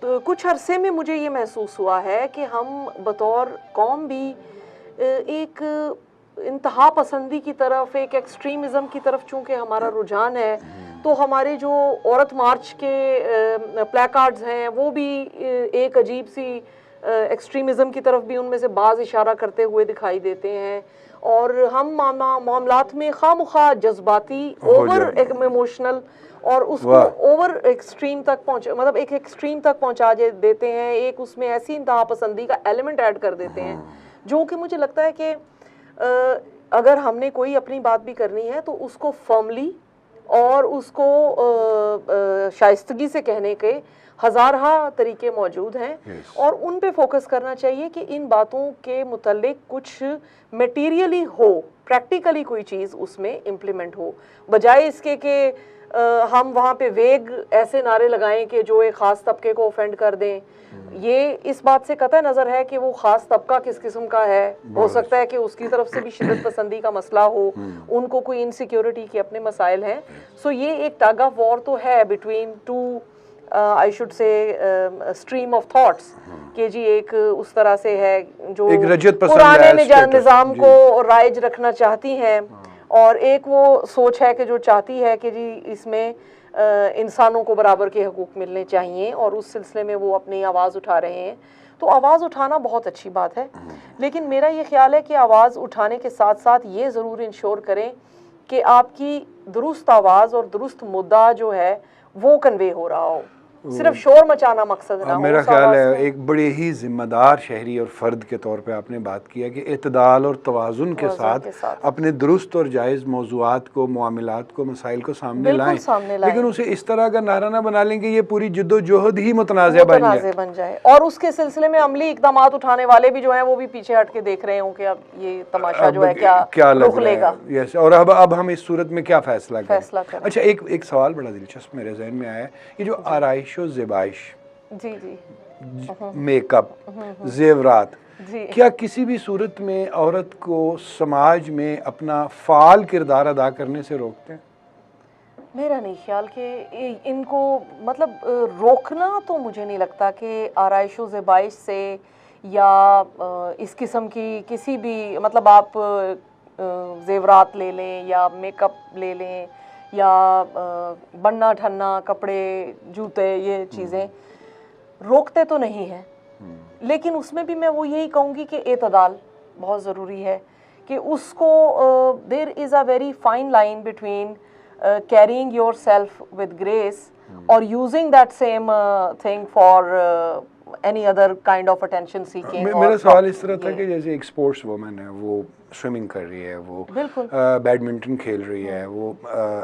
कुछ अरसे में मुझे ये महसूस हुआ है कि हम बतौर कौम भी एक इंतहा पसंदी की तरफ, एक एक्सट्रीमिज़म की तरफ चूंकि हमारा रुझान है, तो हमारे जो औरत मार्च के प्लेकार्ड्स हैं वो भी एक अजीब सी एक्सट्रीमिज़म की तरफ भी उनमें से बाज़ इशारा करते हुए दिखाई देते हैं। और हम मामलात में खामखा जज्बाती, ओवर इमोशनल और उसको ओवर एक्सट्रीम तक मतलब एक एक्सट्रीम तक पहुंचा देते हैं, एक उसमें ऐसी इंतहा पसंदी का एलिमेंट ऐड कर देते हैं जो कि मुझे लगता है कि अगर हमने कोई अपनी बात भी करनी है तो उसको फर्मली और उसको शाइस्तगी से कहने के हज़ारहा तरीके मौजूद हैं और उन पे फोकस करना चाहिए कि इन बातों के मुतल्लिक कुछ मटेरियली हो, प्रैक्टिकली कोई चीज़ उसमें इम्प्लीमेंट हो, बजाय इसके कि हम वहाँ पे वेग ऐसे नारे लगाएं कि जो एक ख़ास तबके को ऑफेंड कर दें। ये इस बात से कतई नज़र है कि वो ख़ास तबका किस किस्म का है, हो सकता है कि उसकी तरफ से भी शिद्दत पसंदी का मसला हो, उनको कोई इनसिक्योरिटी के अपने मसाइल हैं। सो ये एक टग ऑफ वॉर तो है between two I should say stream of thoughts कि जी एक उस तरह से है जो पुराने निज़ाम को राइज रखना चाहती हैं और एक वो सोच है कि जो चाहती है कि जी इसमें इंसानों को बराबर के हकूक़ मिलने चाहिए और उस सिलसिले में वो अपनी आवाज़ उठा रहे हैं। तो आवाज़ उठाना बहुत अच्छी बात है, लेकिन मेरा ये ख्याल है कि आवाज़ उठाने के साथ साथ ये ज़रूर इंश्योर करें कि आपकी दुरुस्त आवाज़ और दुरुस्त मुद्दा जो है वो कन्वे हो रहा हो, सिर्फ शोर मचाना मकसद ना हो। मेरा ख्याल है एक बड़े ही जिम्मेदार शहरी और फ़र्द के तौर पे आपने बात किया कि इत्दाल और तवाज़ुन के साथ अपने दुरुस्त और जायज़ मौज़ूआत को, मामलात को, मसाइल को सामने लाएं, लेकिन उसे इस तरह का नारा ना बना लें कि ये पूरी जद्दोजहद ही मुतनाज़ बन जाए और उसके सिलसिले में अमली इक़दाम उठाने वाले भी जो हैं वो भी पीछे हट के देख रहे हों कि अब ये तमाशा जो है क्या रुख लेगा। यस, और अब हम इस सूरत में क्या फैसला करें। अच्छा, एक सवाल बड़ा दिलचस्प मेरे जहन में आया, ये जो आराइश ज़ेबाइश, मेकअप, जेवरात, क्या किसी भी सूरत में औरत को समाज में अपना फ़ाल किरदार अदा करने से रोकते हैं? मेरा नहीं ख्याल कि इनको मतलब रोकना तो मुझे नहीं लगता कि आराइश व ज़ेबाइश से या इस किस्म की किसी भी मतलब आप जेवरात ले लें या मेकअप ले लें या बनना ठन्ना, कपड़े, जूते, ये चीज़ें रोकते तो नहीं हैं, लेकिन उसमें भी मैं वो यही कहूँगी कि एतदाल बहुत ज़रूरी है कि उसको there is a very fine line between carrying yourself with grace और using that same thing for any other kind of attention seeking. मेरा सवाल इस तरह था कि जैसे एक स्पोर्ट्स वुमन है, वो स्विमिंग कर रही है, वो बैडमिंटन खेल रही है, वो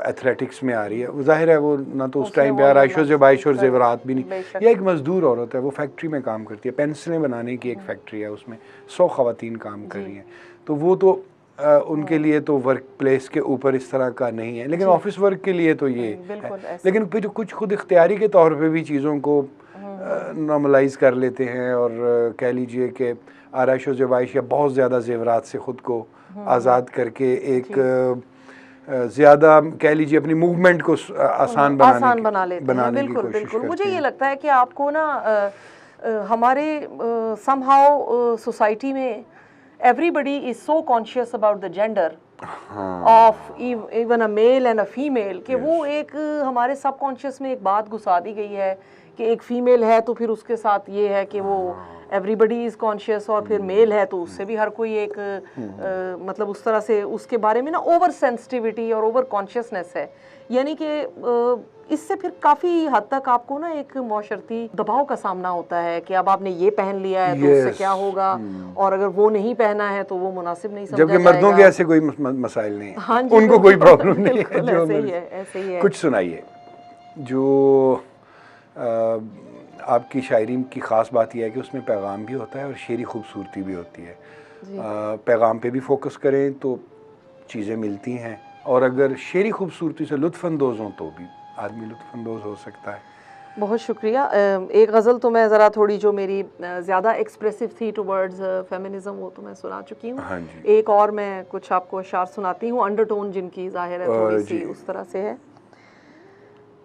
एथलेटिक्स में आ रही है, जाहिर है वो ना तो उस टाइम पे आराइशो ज़ेबाइश और ज़ेवरात भी नहीं। या एक मज़दूर औरत है, वो फैक्ट्री में काम करती है, पेंसिलें बनाने की एक फैक्ट्री है, उसमें 100 ख़वातीन काम कर रही हैं, तो वो तो उनके लिए तो वर्क प्लेस के ऊपर इस तरह का नहीं है, लेकिन ऑफिस वर्क के लिए तो ये है। लेकिन फिर कुछ खुद इख्तियारी के तौर पे भी चीज़ों को नॉर्मलाइज कर लेते हैं और कह लीजिए कि आराइश व ज़ेबाइश या बहुत ज़्यादा ज़ेवरात से ख़ुद को आज़ाद करके एक ज़्यादा कह लीजिए अपनी मूवमेंट को आसान बना लेते हैं। बिल्कुल बिल्कुल, मुझे ये लगता है कि आपको ना हमारे समहाउ सोसाइटी में everybody is so conscious about the gender of even a male and a female कि वो एक हमारे सबकॉन्शियस में एक बात घुसा दी गई है कि एक फीमेल है तो फिर उसके साथ ये है कि वो एवरीबडी इज़ कॉन्शियस, और फिर मेल है तो उससे भी हर कोई एक मतलब उस तरह से उसके बारे में ना ओवर सेंसिटिविटी और ओवर कॉन्शियसनेस है, यानी कि इससे फिर काफ़ी हद तक आपको ना एक मौशरती दबाव का सामना होता है कि अब आपने ये पहन लिया है तो उससे क्या होगा, और अगर वो नहीं पहना है तो वो मुनासिब नहीं समझा जाएगा। जबकि मर्दों के ऐसे कोई मसाइल नहीं है। हाँ जी, उनको कोई प्रॉब्लम नहीं है, ऐसे ही है। कुछ सुनाइए। जो आपकी शायरी की ख़ास बात यह है कि उसमें पैगाम भी होता है और शेरी खूबसूरती भी होती है। पैगाम पे भी फोकस करें तो चीज़ें मिलती हैं, और अगर शेरी खूबसूरती से लुत्फ़अंदोज़ हों तो भी आदमी लुत्फ़अंदोज़ हो सकता है। बहुत शुक्रिया। एक गज़ल तो मैं ज़रा थोड़ी जो मेरी ज़्यादा एक्सप्रेसिव थी टुवर्ड्स फेमिनिज़म वो तो मैं सुना चुकी हूँ। हाँ जी। एक और मैं कुछ आपको अशार सुनाती हूँ, अंडरटोन जिनकी ज़ाहिर है थोड़ी सी उस तरह से है।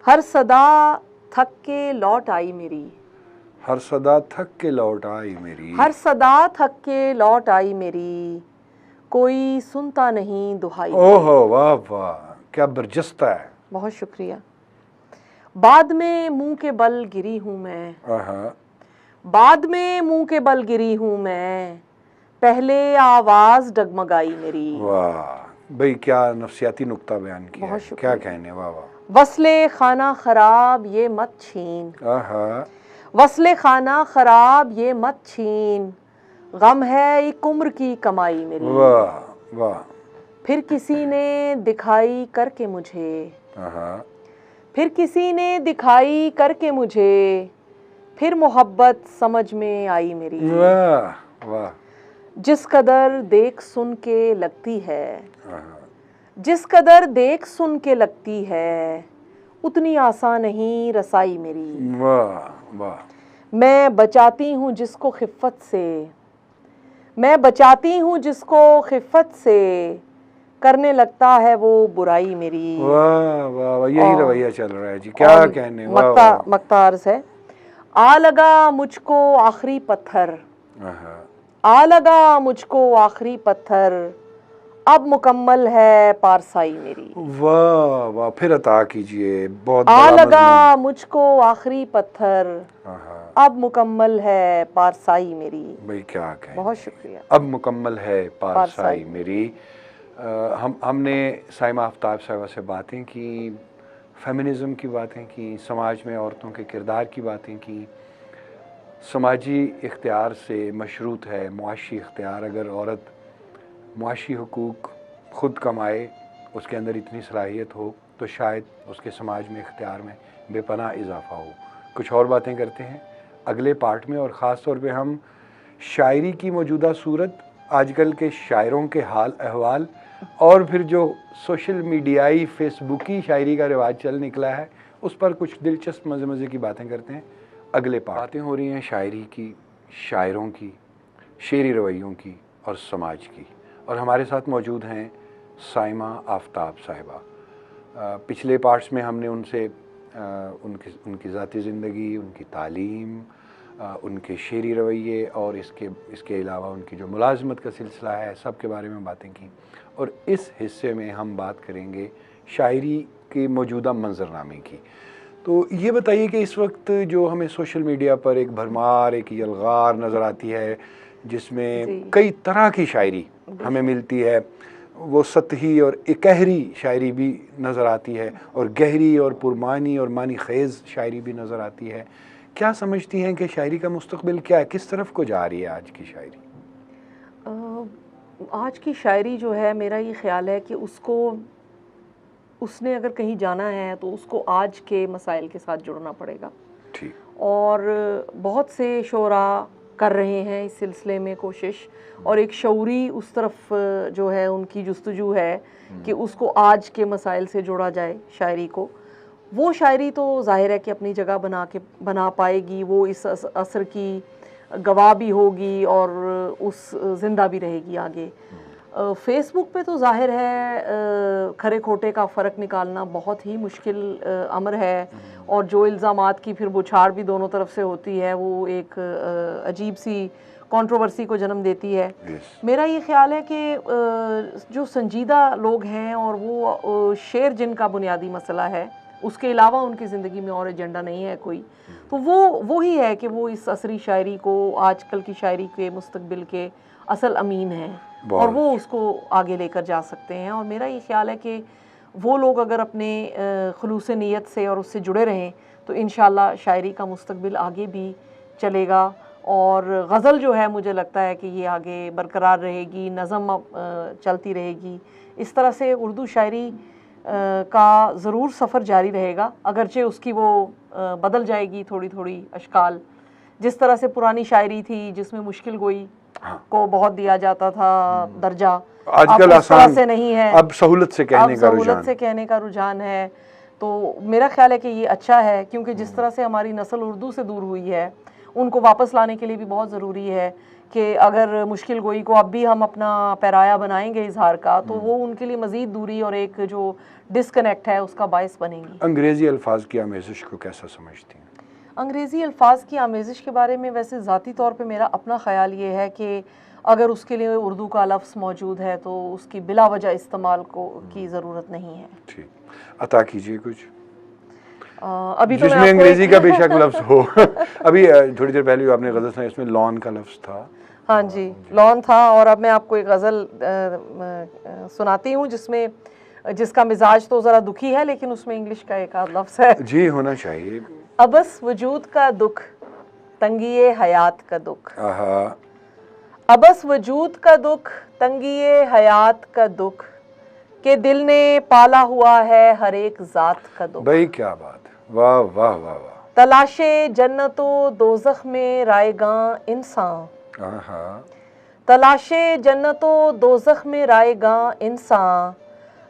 हर सदा थक के लौट आई मेरी, हर सदा थक के लौट आई मेरी, हर सदा थक के लौट आई मेरी, कोई सुनता नहीं दुहाई। ओहो वाह वाह, क्या बरजस्ता है। बहुत शुक्रिया। बाद में मुंह के बल गिरी हूँ मैं, आहा, बाद में मुंह के बल गिरी हूँ मैं, पहले आवाज डगमगाई मेरी। वाह भाई, क्या नफसियाती नुक्ता बयान किया बहुत है, शुक्रिया। क्या कहने, वाह वाह। वस्ले खाना खराब ये मत छीन, आहा, वस्ले खाना खराब ये मत छीन, गम है एक उम्र की कमाई मेरी। वाह वाह। फिर किसी ने दिखाई करके मुझे, आहा, फिर किसी ने दिखाई करके मुझे, फिर मोहब्बत समझ में आई मेरी। वाह वाह। जिस कदर देख सुन के लगती है, आहा, जिस कदर देख सुन के लगती है, उतनी आसान नहीं रसाई मेरी। वाह वाह। मैं बचाती हूँ जिसको खिफ़्फ़त से, मैं बचाती हूँ जिसको खिफ़्फ़त से, करने लगता है वो बुराई मेरी। वाह वाह वाह, यही और- रवैया चल रहा है जी, क्या और कहने, वाह मक्ता वाह। मक्ता अर्ज़ है। आ लगा मुझको आखिरी पत्थर, आहा, आ लगा मुझको आखिरी पत्थर, अब मुकम्मल है पारसाई मेरी। वाह वाह, फिर अता कीजिए, बहुत आ बड़ा लगा मुझको आखिरी पत्थर, मजमून। आहा, अब मुकम्मल है पारसाई मेरी। भाई क्या कहें। बहुत शुक्रिया। अब मुकम्मल है पारसाई पारसाई मेरी। हमने साइमा आफ्ताब साहिबा से बातें की, फेमिनिज़म की बातें की, समाज में औरतों के किरदार की बातें की। समाजी इख्तियार से मशरूत है मुआशी इख्तियार। अगर औरत मुआशी हुकूक ख़ुद कमाए, उसके अंदर इतनी सलाहियत हो, तो शायद उसके समाज में इख्तियार में बेपनाह इजाफ़ा हो। कुछ और बातें करते हैं अगले पार्ट में, और ख़ास तौर पे हम शायरी की मौजूदा सूरत, आजकल के शायरों के हाल अहवाल, और फिर जो सोशल मीडियाई फेसबुकी शायरी का रिवाज चल निकला है, उस पर कुछ दिलचस्प मज़े मज़े की बातें करते हैं अगले पार्ट। बातें हो रही हैं शायरी की, शायरों की, शेरी रवैयों की और समाज की, और हमारे साथ मौजूद हैं साइमा आफ्ताब साहिबा। पिछले पार्ट्स में हमने उनसे उनकी ज़ाती ज़िंदगी, उनकी तालीम, उनके शेरी रवैये और इसके अलावा उनकी जो मुलाजमत का सिलसिला है, सब के बारे में बातें की। और इस हिस्से में हम बात करेंगे शायरी के मौजूदा मंजरनामे की। तो ये बताइए कि इस वक्त जो हमें सोशल मीडिया पर एक भरमार, एक यलगार नज़र आती है, जिसमें कई तरह की शायरी हमें मिलती है, वो सतही और एकहरी शायरी भी नज़र आती है, और गहरी और पुरमानी और मानी खेज़ शायरी भी नज़र आती है। क्या समझती हैं कि शायरी का मुस्तकबिल क्या है, किस तरफ को जा रही है आज की शायरी? आज की शायरी जो है, मेरा ये ख़्याल है कि उसने अगर कहीं जाना है तो उसको आज के मसाइल के साथ जुड़ना पड़ेगा। ठीक। और बहुत से शोरा कर रहे हैं इस सिलसिले में कोशिश, और एक शऊरी उस तरफ जो है उनकी जुस्तजू है कि उसको आज के मसाइल से जोड़ा जाए शायरी को। वो शायरी तो ज़ाहिर है कि अपनी जगह बना पाएगी, वो इस असर की गवाह भी होगी और उस ज़िंदा भी रहेगी आगे। फेसबुक पे तो ज़ाहिर है खरे खोटे का फ़र्क निकालना बहुत ही मुश्किल अमर है, और जो इल्ज़ामात की फिर बुछाड़ भी दोनों तरफ से होती है, वो एक अजीब सी कंट्रोवर्सी को जन्म देती है। मेरा ये ख्याल है कि जो संजीदा लोग हैं और वो शेर जिनका बुनियादी मसला है, उसके अलावा उनकी ज़िंदगी में और एजेंडा नहीं है कोई, तो वो ही है कि वो इस असरी शायरी को, आजकल की शायरी के मुस्तकबिल के असल अमीन हैं, और वो उसको आगे लेकर जा सकते हैं। और मेरा ये ख्याल है कि वो लोग अगर अपने खुलूस नीयत से और उससे जुड़े रहें तो इंशाल्लाह शायरी का मुस्तकबिल आगे भी चलेगा। और गज़ल जो है, मुझे लगता है कि ये आगे बरकरार रहेगी, नज़म चलती रहेगी। इस तरह से उर्दू शायरी का ज़रूर सफ़र जारी रहेगा, अगरचे उसकी वो बदल जाएगी थोड़ी थोड़ी अशकाल। जिस तरह से पुरानी शायरी थी जिसमें मुश्किल गोई को बहुत दिया जाता था दर्जा, आजकल उस तरह से नहीं है, अब सहूलत से कहने का रुझान है। तो मेरा ख्याल है कि ये अच्छा है, क्योंकि जिस तरह से हमारी नस्ल उर्दू से दूर हुई है, उनको वापस लाने के लिए भी बहुत ज़रूरी है कि अगर मुश्किल गोई को अब भी हम अपना पैराया बनाएंगे इजहार का, तो वो उनके लिए मज़ीद दूरी और एक जो डिस्कनेक्ट है उसका बायस बनेंगी। अंग्रेज़ी अल्फाज की आमेज़िश को कैसा समझती हैं? अंग्रेज़ी अल्फाज की आमेज़िश के बारे में वैसे ज़ाती तौर पे मेरा अपना ख़्याल ये है कि अगर उसके लिए उर्दू का लफ्ज़ मौजूद है तो उसकी बिला वजह इस्तेमाल की ज़रूरत नहीं है। ठीक, अता कीजिए कुछ अभी तो मैं जिसमें आपको अंग्रेजी का बेशक लफ्ज़ हो। अभी थोड़ी देर पहले जो आपने गज़ल सुनाई उसमें लॉन का लफ्ज़ था। हाँ जी, लॉन था। और अब मैं आपको एक गज़ल सुनाती हूँ जिसका मिजाज तो ज़रा दुखी है, लेकिन उसमें इंग्लिश का एक आध लफ्ज़ है। जी, होना चाहिए। अबस वजूद का दुख, तंगिए हयात का दुख। आहा, अबस वजूद का दुख, तंगिए हयात का दुख, के दिल ने पाला हुआ है हर एक ज़ात का दुख। भाई क्या बात है, वाह वाह वाह वाह। तलाशे जन्नतो दोज़ख में रायगां इंसान, आहा, तलाशे जन्नतो दोज़ख में रायगां इंसान,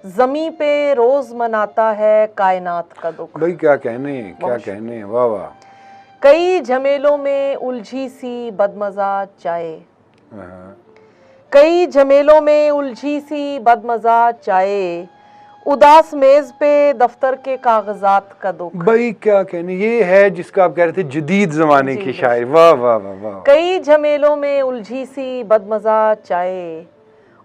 ज़मी पे रोज़ मनाता है कायनात का दुख। भाई क्या कहने, क्या कहने, वाह वाह। कई झमेलों में उलझी सी बदमज़ा चाय, आहा, कई झमेलों में उलझी सी बदमज़ा चाय, उदास मेज़ पे दफ्तर के कागजात का दुख। भाई क्या कहने, ये है जिसका आप कह रहे थे जदीद ज़माने जी, की शायर, वाह वाह वाह वाह। कई झमेलों में उलझी सी बदमज़ा चाय,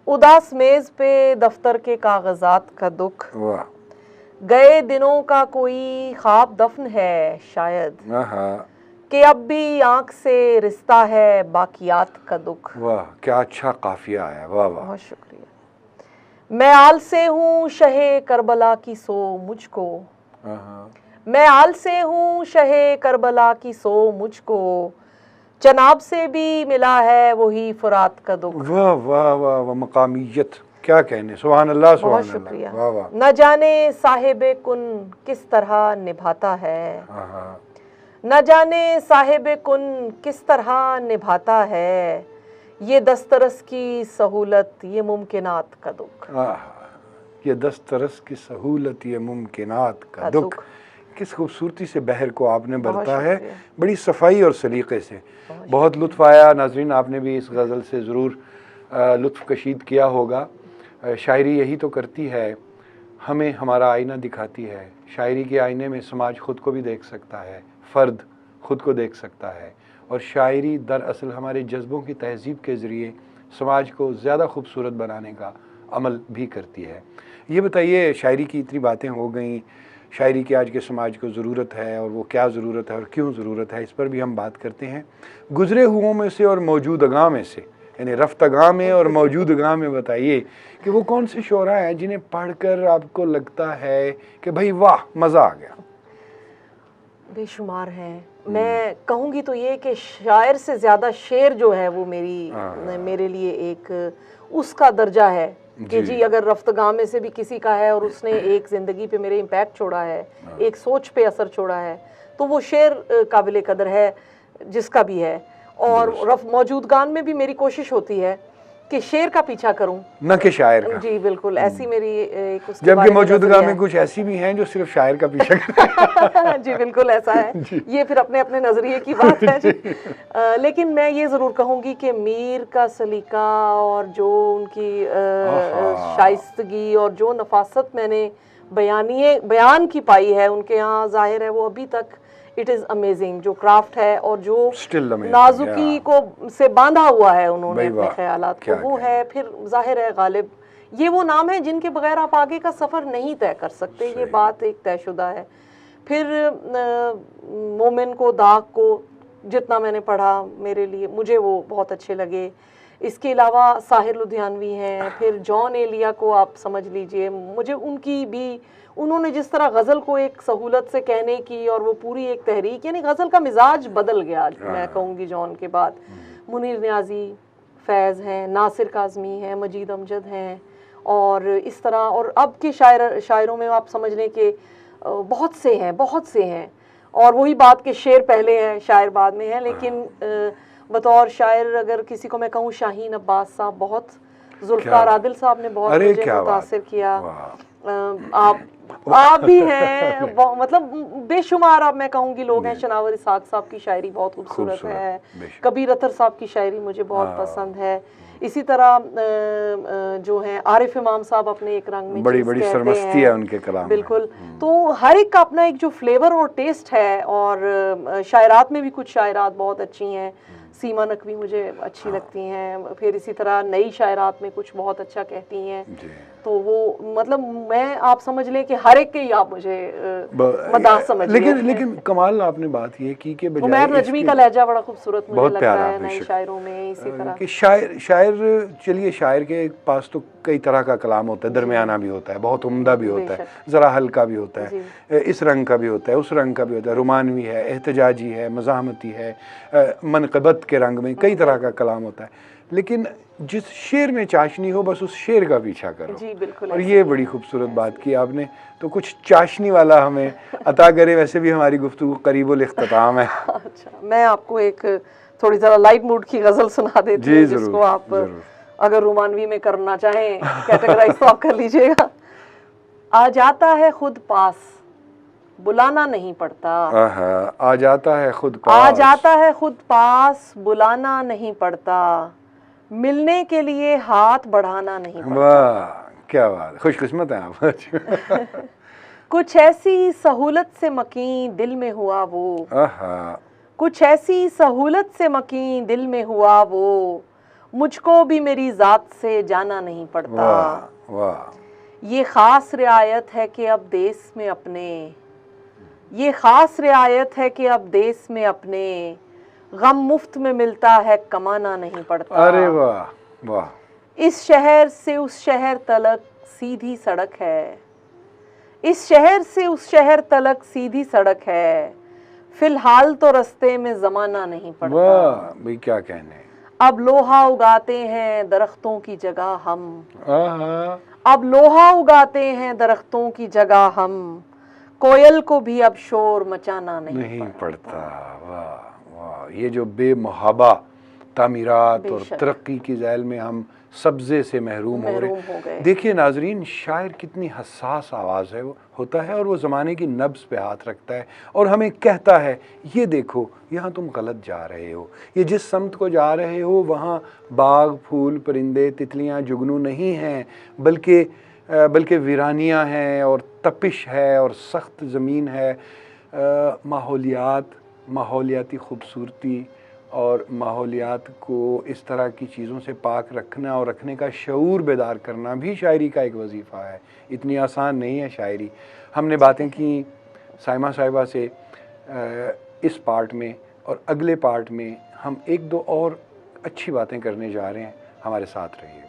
उदास मेज़ पे दफ्तर के कागजात का दुख। वाह, गए दिनों का कोई ख्वाब दफन है शायद, आहा, कि अब भी आंख से रिश्ता है बाकियात का दुख। वाह क्या अच्छा काफिया है, वाह वाह। बहुत शुक्रिया। मैं आल से हूँ शहे करबला की सो मुझको, आहा, मैं आल से हूँ शहे करबला की सो मुझको, चनाब से भी मिला है वही फुरात का दुख। वाह वाह वाह वाह, मकामियत, क्या कहने, सुभान अल्लाह बहुत सुभान शुक्रिया। अल्लाह, वाह वाह। न जाने साहिबे कुन किस तरह निभाता है, आहा, न जाने साहिबे कुन किस तरह निभाता है, ये दस्तरस की सहूलत ये मुमकिनात का दुख। आहा, ये दस्तरस की सहूलत ये मुमकिनात का दुख। किस खूबसूरती से बहर को आपने बरता है, बड़ी सफाई और सलीक़े से, बहुत लुत्फ़ आया। नाज़रीन, आपने भी इस गज़ल से ज़रूर लुत्फ़ कशीद किया होगा। शायरी यही तो करती है, हमें हमारा आईना दिखाती है। शायरी के आईने में समाज ख़ुद को भी देख सकता है, फ़र्द ख़ुद को देख सकता है, और शायरी दरअसल हमारे जज्बों की तहज़ीब के ज़रिए समाज को ज़्यादा खूबसूरत बनाने का अमल भी करती है। ये बताइए, शायरी की इतनी बातें हो गई, शायरी की आज के समाज को ज़रूरत है, और वो क्या ज़रूरत है और क्यों ज़रूरत है, इस पर भी हम बात करते हैं। गुज़रे हुओं में से और मौजूदगा में से, यानी रफ्तगा में और मौजूदगा में, बताइए कि वो कौन से शोरा हैं जिन्हें पढ़कर आपको लगता है कि भाई वाह, मज़ा आ गया? बेशुमार हैं। मैं कहूँगी तो ये कि शायर से ज़्यादा शेर जो है वो मेरे लिए एक उसका दर्जा है कि जी अगर रफ्तगा में से भी किसी का है और उसने एक ज़िंदगी पे मेरे इम्पैक्ट छोड़ा है, एक सोच पे असर छोड़ा है, तो वो शेर काबिल कदर है जिसका भी है। और मौजूदगान में भी मेरी कोशिश होती है कि शेर का पीछा करूं, न कि शायर का। जी बिल्कुल, ऐसी मेरी एक उसके जबकि मौजूदगा में कुछ ऐसी भी हैं जो सिर्फ शायर का पीछा करते हैं। जी बिल्कुल ऐसा है, ये फिर अपने अपने नज़रिए की बात है जी। लेकिन मैं ये ज़रूर कहूँगी कि मीर का सलीका और जो उनकी शाइस्तगी और जो नफासत मैंने बयान की पाई है उनके यहाँ, जाहिर है वो अभी तक इट इज़ अमेजिंग। जो क्राफ्ट है और जो नाजुकी को से बांधा हुआ है उन्होंने अपने ख्यालात को, वो है फिर जाहिर है गालिब। ये वो नाम है जिनके बगैर आप आगे का सफ़र नहीं तय कर सकते, ये बात एक तयशुदा है। फिर मोमिन को, दाग को जितना मैंने पढ़ा, मेरे लिए मुझे वो बहुत अच्छे लगे। इसके अलावा साहिर लुधियानवी हैं, फिर जॉन एलिया को आप समझ लीजिए, मुझे उनकी भी, उन्होंने जिस तरह गज़ल को एक सहूलत से कहने की और वो पूरी एक तहरीक, यानी गज़ल का मिजाज बदल गया मैं कहूँगी जॉन के बाद। मुनीर नियाज़ी, फैज़ हैं, नासिर काज़मी हैं, मजीद अमजद हैं, और इस तरह और अब के शायरों में आप समझ लें कि बहुत से हैं। और वही बात के शेर पहले है, शायर बाद में है। लेकिन बतौर शायर अगर किसी को मैं कहूँ, शाहीन अब्बास साहब बहुत, जुल्फ़िकार आदिल साहब ने बहुत मुझे मुतासिर किया। आप आप भी हैं, मतलब बेशुमार आप मैं कहूँगी लोग हैं। शनावर इसहाक साहब की शायरी बहुत खूबसूरत है, कबीर अतर साहब की शायरी मुझे बहुत पसंद है। इसी तरह जो है आरिफ इमाम साहब अपने एक रंग में बड़ी बड़ी सरमस्ती है उनके कलाम बिल्कुल। तो हर एक का अपना एक जो फ्लेवर और टेस्ट है, और शायरात में भी कुछ शायरात बहुत अच्छी हैं। सीमा नकवी मुझे अच्छी लगती हैं, फिर इसी तरह नई शायरात में कुछ बहुत अच्छा कहती हैं। तो वो मतलब मैं आप समझ लें कि हर एक के ही आप मुझे मदाह समझ लेकिन कमाल आपने बात ये की कि उमैर नजमी का लहजा बड़ा खूबसूरत मुझे लगता है नई शायरों में। इसी तरह कि शायर चलिए शायर के पास तो कई तरह का कलाम होता है, दरमियाना भी होता है, बहुत उम्दा भी होता है, ज़रा हल्का भी होता है, इस रंग का भी होता है, उस रंग का भी होता है, रुमानवी है, एहतजाजी है, मज़ाहमती है, मनक़बत के रंग में कई तरह का कलाम होता है। लेकिन जिस शेर में चाशनी हो बस उस शेर का पीछा करो। जी बिल्कुल। और ये बड़ी खूबसूरत बात की आपने। तो कुछ चाशनी वाला हमें अता करे, वैसे भी हमारी गुफ्तगू करीबुल इख्तिताम है। अच्छा, मैं आपको एक थोड़ी ज़रा लाइट मूड की गज़ल सुना देती हूँ, जिसको आप अगर रोमानवी में करना चाहें कैटेगराइज तो आप कर लीजिएगा। आ जाता है खुद पास, बुलाना नहीं पड़ता। आ जाता है खुद पास, आ जाता है खुद पास, बुलाना नहीं पड़ता। मिलने के लिए हाथ बढ़ाना नहीं पड़ता। वाह क्या बात, खुशकिस्मत हैं आप। कुछ ऐसी सहूलत से मकीन दिल में हुआ वो, कुछ ऐसी सहूलत से मकीन दिल में हुआ वो, मुझको भी मेरी ज़ात से जाना नहीं पड़ता। वाह वाह। ये ख़ास रियायत है कि अब देश में अपने, ये ख़ास रियायत है कि अब देश में अपने, गम मुफ्त में मिलता है कमाना नहीं पड़ता। अरे वाह वाह। इस शहर से उस शहर तलक सीधी सड़क है, इस शहर से उस शहर तलक सीधी सड़क है, फिलहाल तो रास्ते में ज़माना नहीं पड़ता। वाह भाई क्या कहने। अब लोहा उगाते हैं दरख्तों की जगह हम, अब लोहा उगाते हैं दरख्तों की जगह हम, कोयल को भी अब शोर मचाना नहीं पड़ता। वाह वाह। ये जो बेमुहाबा तामीरात और तरक्की की झैल में हम सब्ज़े से महरूम हो रहे। देखिए नाजरीन, शायर कितनी हसास आवाज़ है वो होता है, और वो ज़माने की नब्ज़ पे हाथ रखता है और हमें कहता है ये देखो यहाँ तुम गलत जा रहे हो, ये जिस समत को जा रहे हो वहाँ बाग फूल परिंदे तितलियाँ जुगनू नहीं हैं, बल्कि वीरानियाँ हैं और तपिश है और सख्त ज़मीन है। माहौलियाती ख़ूबसूरती और माहौलियात को इस तरह की चीज़ों से पाक रखना और रखने का शऊर बेदार करना भी शायरी का एक वजीफ़ा है। इतनी आसान नहीं है शायरी। हमने बातें की साइमा साहिबा से इस पार्ट में, और अगले पार्ट में हम एक दो और अच्छी बातें करने जा रहे हैं। हमारे साथ रहिए।